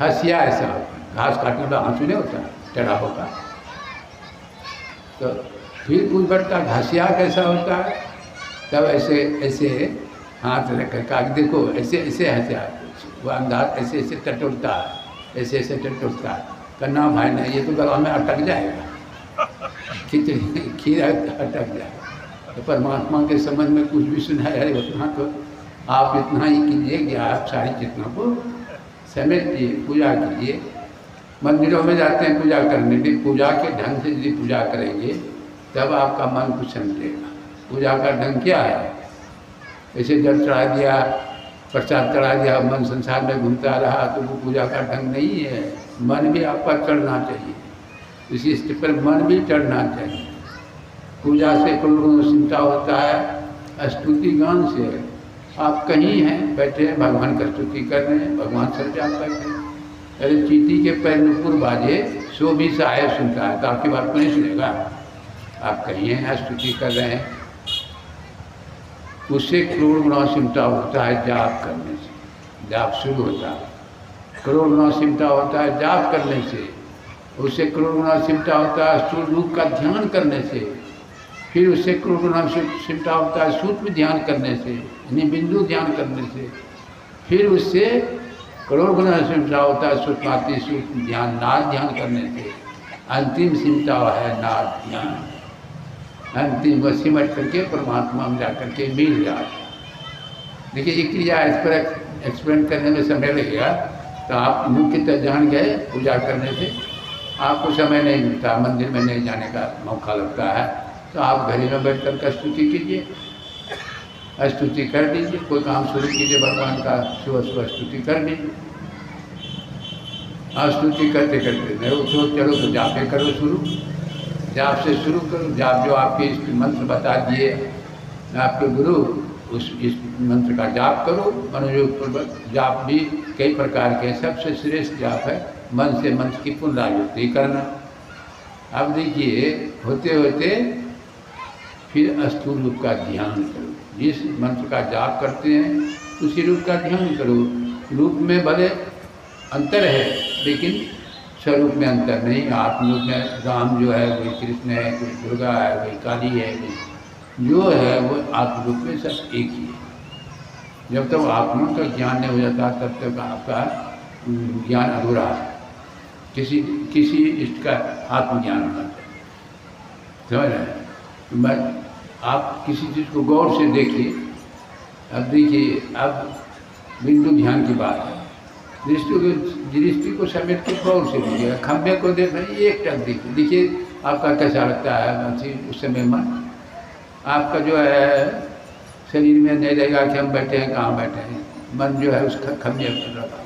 हंसिया ऐसा होता है, घास काटने वाला हाँसू नहीं होता है, टेढ़ा होता है। तो फिर पूछ बैठता घासिया कैसा होता है? तब ऐसे ऐसे हाथ रख कर देखो, ऐसे ऐसे हंसिया, वह अंदाज ऐसे ऐसे टटोलता है, ऐसे ऐसे टटोलता है। करना भाई नहीं, ये तो गला में अटक जाएगा, खिचड़ी खीर अटक जाएगा। तो परमात्मा के संबंध में कुछ भी सुनाया है उतना तो आप इतना ही कीजिए कि आप सारी चेतना को समेट दिए, पूजा कीजिए। मंदिरों में जाते हैं पूजा करने के, पूजा के ढंग से यदि पूजा करेंगे तब आपका मन कुछ समझेगा। पूजा का ढंग क्या है? ऐसे जल चढ़ा दिया, प्रसाद चढ़ा दिया, मन संसार में घूमता रहा, तो वो पूजा का ढंग नहीं है। मन भी आपका चढ़ना चाहिए, इसी स्थिति पर मन भी चढ़ना चाहिए। पूजा से करोड़ों चिंता होता है, स्तुति गान से। आप कहीं हैं बैठे हैं, भगवान का स्तुति कर रहे हैं, भगवान सब जान बैठे हैं। अरे चींटी के पैर नुपुर बाजे, सो भी साहेब सुनता है, तो आपकी बात को नहीं सुनेगा। आप कहीं हैं, स्तुति कर रहे हैं, उससे करोड़ गुना सिमटा होता है जाप करने से। जाप शुरू होता है, करोड़ गुना सिमटा होता है जाप करने से, उससे करोड़ गुना सिमटा होता है स्थूल रूप का ध्यान करने से, फिर उससे करोड़ गुना सिमटा होता है सूक्ष्म ध्यान करने से, यानी बिंदु ध्यान करने से, फिर उससे करोड़ गुना सिमटा होता है सूक्ष्माति सूक्ष्म ध्यान नाद ध्यान करने से। अंतिम सिमटा है नाद ध्यान, अंतिम वह सिमट करके परमात्मा में जाकर के मिल जाए। देखिए ये क्रिया इस पर एक्सप्लेन करने में समय लगेगा, तो आप मुख्यतः जान गए। पूजा करने से आपको समय नहीं मिलता, मंदिर में नहीं जाने का मौका लगता है, तो आप घर में बैठ कर स्तुति कीजिए, स्तुति कर दीजिए। कोई काम शुरू कीजिए भगवान का, सुबह सुबह स्तुति कर दीजिए। स्तुति करते करते नहीं उठो, चलो तो जापे करो शुरू, जाप से शुरू करो। जाप जो आपके इस मंत्र बता दिए आपके गुरु, उस इस मंत्र का जाप करो मनोयोग पूर्वक। जाप भी कई प्रकार के, सबसे श्रेष्ठ जाप है मन से मंत्र की पुनरावृत्ति करना। अब देखिए होते होते फिर स्थूल रूप का ध्यान करो। जिस मंत्र का जाप करते हैं उसी रूप का ध्यान करो। रूप में भले अंतर है, लेकिन स्वरूप में अंतर नहीं। आत्मरूप में राम जो है कोई कृष्ण है, कोई दुर्गा है, कोई काली है, जो है वो आत्मरूप में सब एक ही है। जब तक आत्मा का ज्ञान नहीं हो जाता तब तक आपका ज्ञान अधूरा है। किसी इष्ट का आत्मज्ञान होना चाहिए, समझ रहे हैं? आप किसी चीज़ को गौर से देखिए। अब देखिए, अब बिंदु ध्यान की बात है। दृष्टि को समेट के गौर से देखिए। खंभे को देख रहे, एक टक देखिए, देखिए आपका कैसा लगता है उस समय मन। आपका जो है शरीर में नहीं रहेगा कि हम बैठे हैं, कहाँ बैठे हैं। मन जो है उस खंभे पर रखा।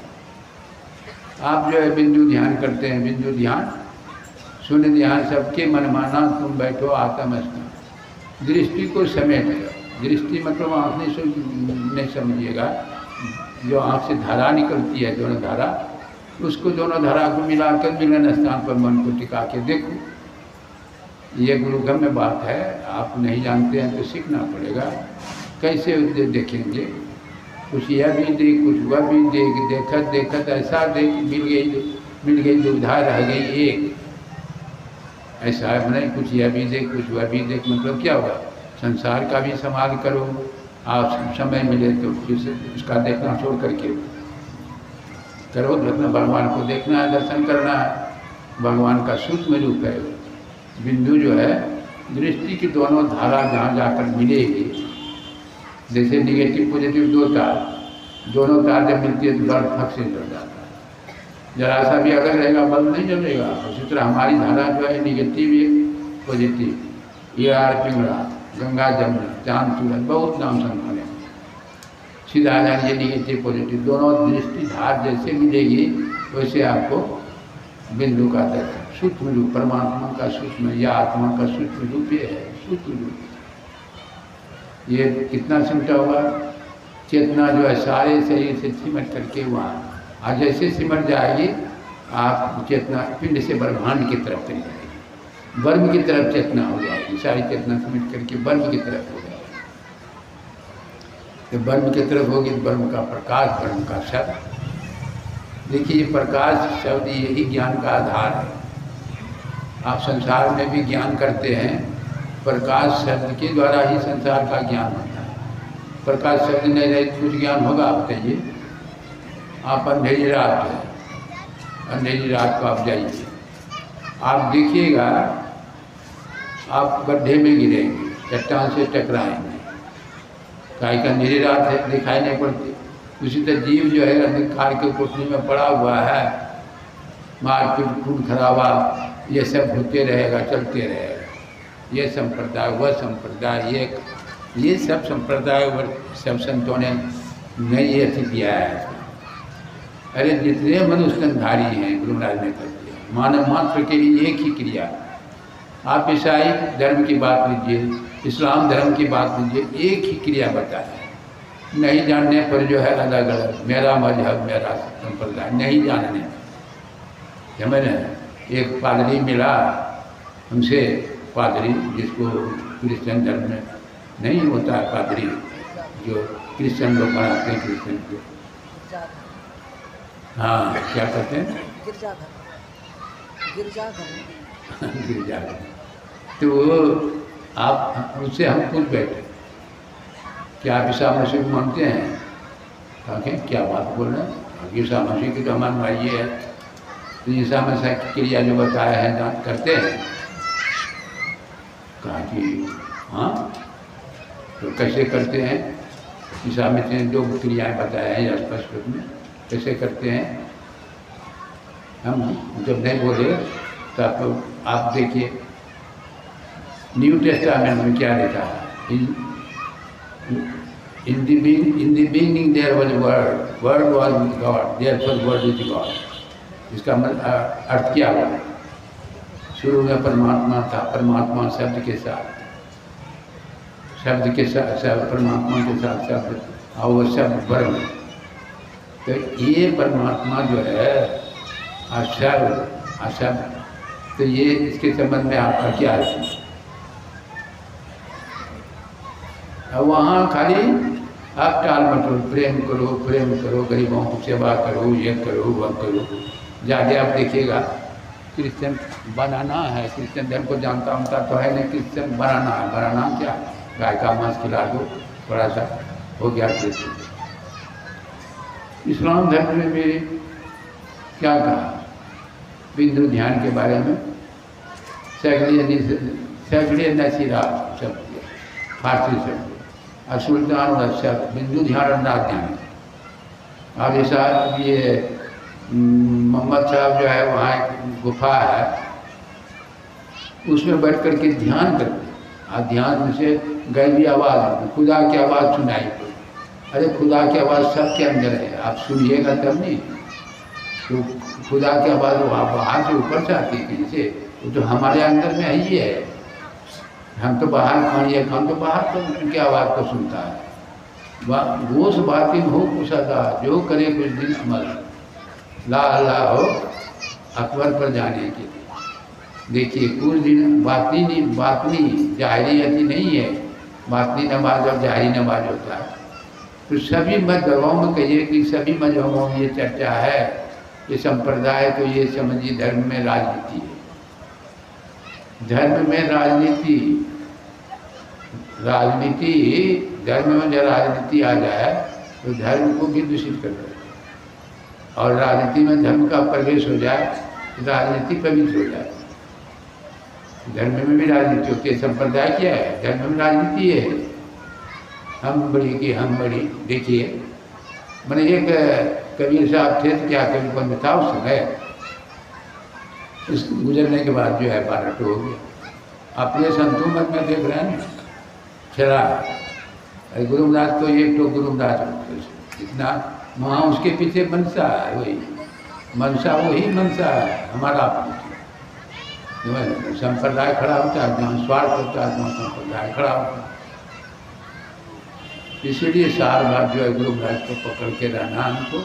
आप जो है बिंदु ध्यान करते हैं, बिंदु ध्यान शून्य ध्यान, सबके मन माना तुम बैठो आत्मस्थ। दृष्टि को समेट कर, दृष्टि मतलब आँख नहीं समझिएगा, जो आँख से धारा निकलती है, दोनों धारा, उसको दोनों धारा को मिलाकर मिलन स्थान पर मन को टिका के देखो। ये गुरुगम्य बात है, आप नहीं जानते हैं तो सीखना पड़ेगा। कैसे देखेंगे? कुछ यह भी देख, कुछ वह भी देख, देखत देखत ऐसा देख, मिल गई दुविधा रह गई एक। ऐसा है नहीं, कुछ यह भी देख, कुछ वह भी देख, मतलब क्या हुआ? संसार का भी संभाल करो, आप समय मिले तो उसका देखना छोड़ करके करो, अपना भगवान को देखना है, दर्शन करना है। भगवान का सूक्ष्म रूप है। बिंदु जो है, दृष्टि की दोनों धारा जहाँ जाकर मिलेगी, जैसे निगेटिव पॉजिटिव दो तार, दोनों तार जब मिलती है तो बल्ब फक से जल जाता है। जरा सा भी अगर रहेगा बल्ब नहीं जलेगा। उसी तरह हमारी धारा जो है निगेटिव एक पॉजिटिव, ये आर पिंगड़ा, गंगा जमुना, चांद सूरज, बहुत नाम संभाले। सीधा जानिए निगेटिव पॉजिटिव दोनों दृष्टि धार जैसे मिलेगी वैसे आपको बिंदु का दर्शन, सूक्ष्म रूप, परमात्मा का सूक्ष्म या आत्मा का सूक्ष्म रूप ये है, सूक्ष्म रूप। ये कितना सिमटा हुआ चेतना जो है सारे शरीर से सिमट करके वहाँ, आज जैसे सिमट जाएगी आप चेतना पिंड से ब्रह्मांड की तरफ चली जाएगी, ब्रह्म की तरफ चेतना हो जाएगी, सारी चेतना सिमट करके ब्रह्म की तरफ हो जाएगी। तो ब्रह्म की तरफ होगी, ब्रह्म का प्रकाश, ब्रह्म का शब्द। देखिए प्रकाश शब्द यही ज्ञान का आधार है। आप संसार में भी ज्ञान करते हैं, प्रकाश शब्द के द्वारा ही संसार का ज्ञान होता है। प्रकाश शब्द नहीं रहे तो कुछ ज्ञान होगा? आप बताइए। आप अंधेरी रात है, अंधेरी रात को आप जाइए, आप देखिएगा आप गड्ढे में गिरेंगे, चट्टान से टकराएंगे, काहे का अंधेरी रात है, दिखाई नहीं पड़ती। उसी तरह जीव जो है अंधकार के कोठरी में पड़ा हुआ है, मारपीट खून खराबा ये सब होते रहेगा, चलते रहेगा। ये संप्रदाय वह संप्रदाय, ये सब संप्रदाय सब संतों ने नहीं अति किया है। अरे जितने मनुष्यधारी हैं गुरु महाराज ने कर दिया, मानव मात्र के लिए एक ही क्रिया। आप ईसाई धर्म की बात लीजिए, इस्लाम धर्म की बात लीजिए, एक ही क्रिया बताया। नहीं जानने पर जो है अलग अलग, मेरा मजहब मेरा संप्रदाय, नहीं जानने समझ रहे। एक पादरी मिला हमसे, पादरी जिसको क्रिश्चियन धर्म में नहीं होता है, पादरी जो क्रिश्चियन लोग बनाते हैं, क्रिश्चियन को हाँ क्या कहते हैं, गिरजाघर। तो आप उससे हम पूछ बैठे कि आप ईसा मसीह को मानते हैं? कहा क्या बात बोल रहे हैं, ईसा मसीह की तो हमारा भाई है। तो ईसा मसीह की क्रिया जो बताया है करते हैं? कहा कि हाँ। तो कैसे करते हैं? ईसा मसीह ने दो क्रियाएं बताया है स्पष्ट रूप में, कैसे करते हैं? हम जब नहीं बोले तो आप देखिए न्यू टेस्टामेंट में क्या लिखा है। In the beginning there was word, word was with God, therefore word is God। इसका अर्थ क्या हुआ? शुरू में परमात्मा था, परमात्मा शब्द के साथ, शब्द के साथ परमात्मा के साथ शब्द, और वो शब्द ब्रह्म। तो ये परमात्मा जो है अशब्द, तो ये इसके संबंध में आपका क्या है? वहाँ खाली आप टाल मटोल, प्रेम करो, गरीबों की सेवा करो, ये करो वह करो। जाके आप देखिएगा क्रिश्चियन बनाना है, क्रिश्चियन धर्म को जानता उनका तो है नहीं, क्रिश्चियन बनाना है। बनाना क्या? गाय का मांस खिला दो, थोड़ा सा हो गया क्रिश्चियन। इस्लाम धर्म में भी क्या कहा बिंदु ध्यान के बारे में? सगड़े नसीरा शब्द, फारसी शब्द, और सुल्तान और शब्द बिंदु ध्यान और नाथ ध्यान। अब ये मोहम्मद साहब जो है वहाँ एक गुफा है, उसमें बैठ कर के ध्यान करते। और ध्यान से गैबी आवाज़, खुदा की आवाज़ सुनाई पड़ी। अरे खुदा की आवाज़ सबके अंदर है, आप सुनिएगा तब नहीं। तो खुदा की आवाज़ बाहर से ऊपर से आती है कहीं से, वो तो हमारे अंदर में ही है। हम तो बाहर खानिए, हम तो बाहर तो उनकी आवाज़ को सुनता है। गोस बातिन हो कुशदा, जो करे कुछ दिन अमल, ला अल्लाह हो अकबर पर जाने के लिए। देखिए कुछ दिन बातनी जाहिरियती नहीं है, बातनी नमाज और जाहिरी नमाज होता है। तो सभी मजहबों में कहिए कि सभी मजहबों में ये चर्चा है, ये संप्रदाय, तो ये समझिए धर्म में राजनीति है। धर्म में राजनीति धर्म में जब राजनीति आ जाए तो धर्म को भी दूषित कर देते, और राजनीति में धर्म का प्रवेश हो जाए तो राजनीति पवित्र हो जाए। धर्म में भी राजनीति होती है। संप्रदाय क्या है? धर्म में राजनीति है, हम बड़ी की हम बड़ी। देखिए मैंने एक कबीर साहब थे, तो क्या कभी बंद था उस समय, इस गुजरने के बाद जो है 12 हो गया। अपने संतों मत में देख रहे हैं चला, गुरु महाराज तो एक तो गुरु महाराज इतना वहाँ उसके पीछे मनसा है, वही मनसा है हमारा। संप्रदाय खड़ा होता है जहाँ स्वार्थ होता है, जहाँ संप्रदाय खड़ा होता है। इसीलिए सार बात जो है गुरु महाराज को पकड़ के रहना हमको,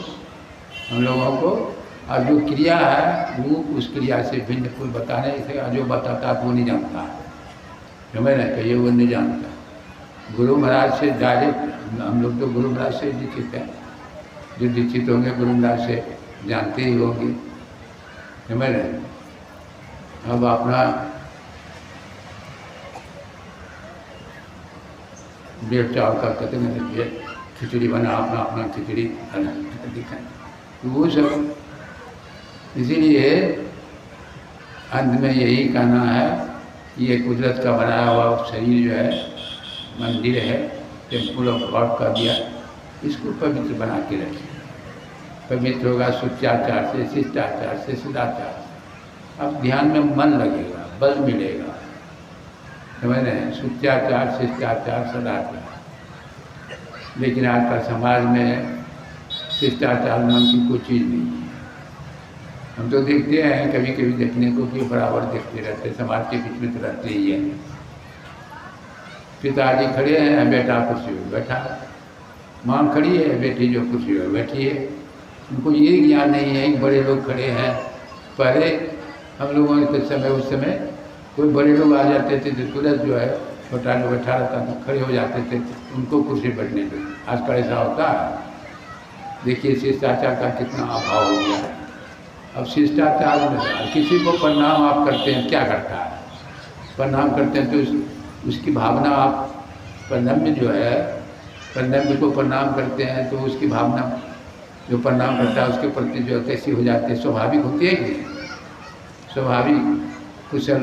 हम लोगों को। और जो क्रिया है वो उस क्रिया से भिन्न कोई बताने से, जो बताता वो नहीं जानता है, समझ ना, कहिए वो नहीं जानता। गुरु महाराज से डायरेक्ट हम लोग तो गुरु महाराज से दीक्षित हैं, जो दीक्षित होंगे गुरु महाराज से जानते ही होंगे, समझ रहे। अब अपना डेढ़ चावल का कहते हैं खिचड़ी बना, अपना खिचड़ी दिखाएं, तो वो सब। इसीलिए अंत में यही कहना है, ये कुदरत का बनाया हुआ शरीर जो है मंदिर है, टेम्पल ऑफ गॉड का दिया, इसको पवित्र बना के रखें। पवित्र होगा शुचाचार से, शिष्टाचार से, सदाचार से। अब ध्यान में मन लगेगा, बल मिलेगा, समझ रहे हैं, शुचाचार, शिष्टाचार, सदाचार। लेकिन आजकल समाज में शिष्टाचार नाम की कोई चीज़ नहीं है। हम तो देखते हैं, कभी कभी देखने को भी बराबर देखते रहते, समाज के बीच में तो रहते ही हैं। पिताजी खड़े हैं, बेटा कुर्सी पर बैठा, माँ खड़ी है, बेटी जो कुर्सी पर बैठी है। उनको ये ज्ञान नहीं है कि बड़े लोग खड़े हैं। पहले हम लोगों के समय, उस समय कोई बड़े लोग आ जाते थे तो तुरंत जो है छोटा लोग बैठा रहता था, खड़े हो जाते थे, उनको कुर्सी बैठने दो। आजकल ऐसा होता है। देखिए शिष्टाचार का कितना अभाव हो गया है। अब शिष्टाचार में किसी को प्रणाम आप करते हैं, क्या करता है? प्रणाम करते हैं तो उसकी भावना, आप प्रणाम जो है, प्रणाम को प्रणाम करते हैं तो उसकी भावना जो प्रणाम करता है उसके प्रति जो कैसी हो जाती है, स्वाभाविक होती है कि स्वाभाविक, कुशल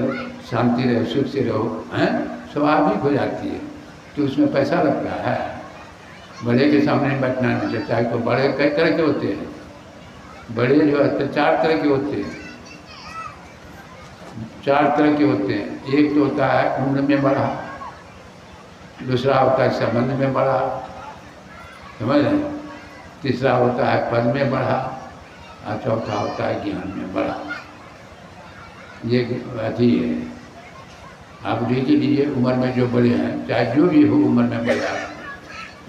शांति रहो, सुख से रहो, हैं, स्वाभाविक हो जाती है। तो उसमें पैसा लगता है। बड़े के सामने बैठना नहीं चाहिए। चाहे तो बड़े कई तरह के होते हैं, बड़े जो है 4 तरह के होते हैं, 4 तरह के होते हैं। एक तो होता है उम्र में बड़ा, दूसरा होता है संबंध में बड़ा, समझ रहे हैं, तीसरा होता है पद में बड़ा, और चौथा होता है ज्ञान में बड़ा। ये अथी है। आप देख लीजिए, उम्र में जो बड़े हैं, चाहे जो भी हो उम्र में बड़ा,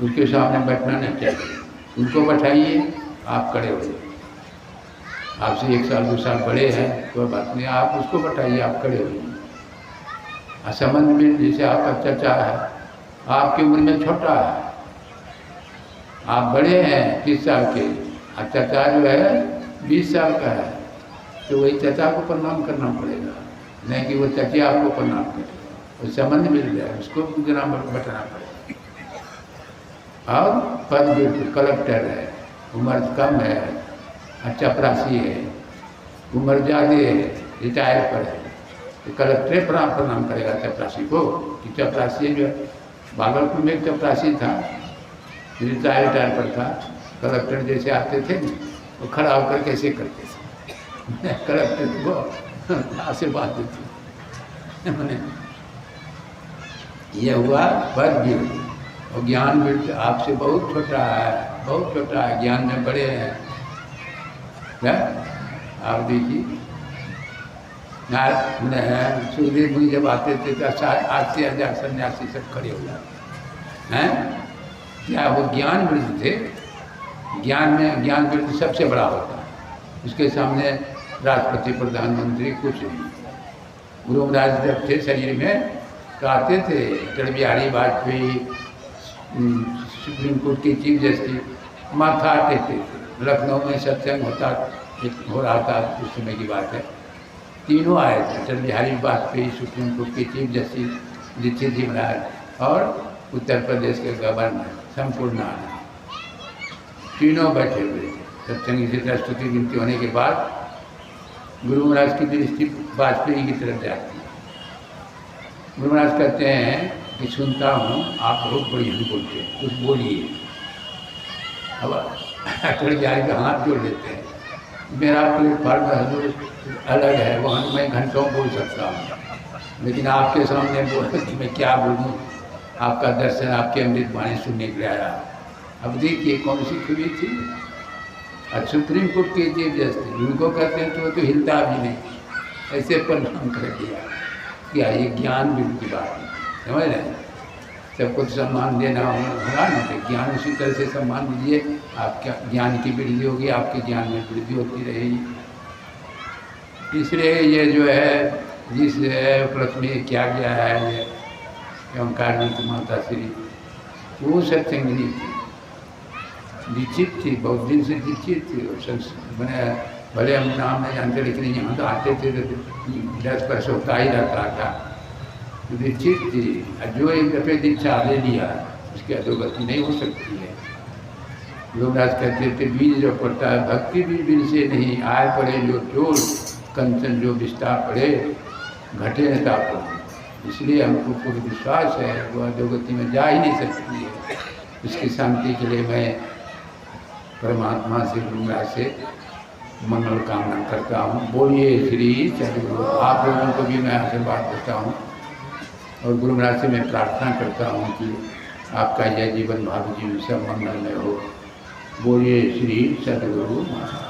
उसके सामने बैठना नहीं चाहिए। उनको बैठाइए, आप खड़े हो जाइए। आपसे 1 साल 2 साल बड़े हैं कोई बात नहीं, आप उसको बैठाइए, आप खड़े हो जाइए। संबंध में जैसे आपका चचा है, आपकी उम्र में छोटा है, आप बड़े हैं 30 साल के, और चचा जो है 20 साल का है, तो वही चचा को प्रणाम करना पड़ेगा, नहीं कि वो चचे आपको प्रणाम करे। वो संबंध मिल जाए, उसको ग्राम बैठाना पड़ेगा। और पद बिल्कुल कलेक्टर है, उम्र कम है, चपरासी है, उम्र ज़्यादा है, रिटायर पर है, तो कलेक्टर प्रणाम करेगा चपरासी को। कि चपरासी जो है, भागलपुर में एक चपरासी था, रिटायर पर था। कलेक्टर जैसे आते थे वो खड़ा होकर कैसे करते थे कलेक्टर को आशीर्वाद देते। मैंने यह हुआ पद भी, और ज्ञान भी आपसे बहुत छोटा है, बहुत छोटा है, ज्ञान में बड़े हैं। आप देखिए, सुखदेव मुनि जब आते थे तो 80,000 सन्यासी सब खड़े हो जाते हैं, क्या वो ज्ञान वृद्ध थे। ज्ञान वृद्ध सबसे बड़ा होता है, उसके सामने राष्ट्रपति प्रधानमंत्री कुछ नहीं। गुरु महाराज जब थे शरीर में तो आते थे, अटल बिहारी वाजपेयी सुप्रीम कोर्ट के चीफ जस्टिस माथा टेकते थे। लखनऊ में सत्संग हो रहा था, उस समय की बात है, तीनों आए थे, अटल बिहारी वाजपेयी सुप्रीम कोर्ट के चीफ जस्टिस दीक्षित जी महाराज और उत्तर प्रदेश के गवर्नर संपूर्णानंद, तीनों बैठे हुए थे। सत्संग इसी तरह स्तुति गिनती होने के बाद गुरु महाराज की दृष्टि वाजपेयी की तरफ जाती है। गुरु महाराज कहते हैं कि सुनता हूँ आप बहुत बढ़िया बोलते हैं, कुछ बोलिए। अब अटल बिहारी का हाथ जोड़ लेते हैं, मेरा प्लेटफार्म अलग है, वहाँ मैं घंटों बोल सकता हूँ, लेकिन आपके सामने बोल मैं क्या बोलूँ, आपका दर्शन, आपके अमृत वाणी सुनने के लिए आया। अब देखिए कौन सी खूबी थी। और सुप्रीम कोर्ट के चीफ जस्टिस उनको कहते हैं तो वो तो हिलता भी नहीं, ऐसे प्रणाम कर दिया। क्या ये ज्ञान भी की बात है, समझ रहे हैं। सबको सम्मान देना होगा ना, तो ज्ञान उसी तरह से सम्मान दीजिए, आपका ज्ञान की वृद्धि होगी, आपके ज्ञान में वृद्धि होती रहेगी। इसलिए ये जो है जिस उपलक्ष्य में किया गया है ये ओंकार नीति माता श्री, वो सत्संगिनी थी, दीक्षित थी, बहुत दिन से दीक्षित थी। और मैंने भले हम नाम नहीं जानते, लेकिन यहाँ तो आते थे तो 10 वर्ष होता ही रहता था, दीक्षित थी। जो एक दफे दीक्षा ले लिया उसकी अधोगति नहीं हो सकती है। लोग आज कहते थे बीज जो पड़ता है भक्ति बीज से नहीं, आए पड़े जो चोर कंचन जो विस्तार पड़े घटे न तापो। इसलिए हमको पूर्ण विश्वास है वो अधोगति में जा ही नहीं सकती है। इसकी शांति के लिए मैं परमात्मा से गुरु महाराज से मंगल कामना करता हूँ। बोलिए श्री सद्गुरु। आप लोगों को भी मैं आशीर्वाद देता हूँ और गुरु महाराज से मैं प्रार्थना करता हूँ कि आपका यह जीवन भावी जीवन सब मंगलमय हो। बोलिए श्री सद्गुरु महाराज।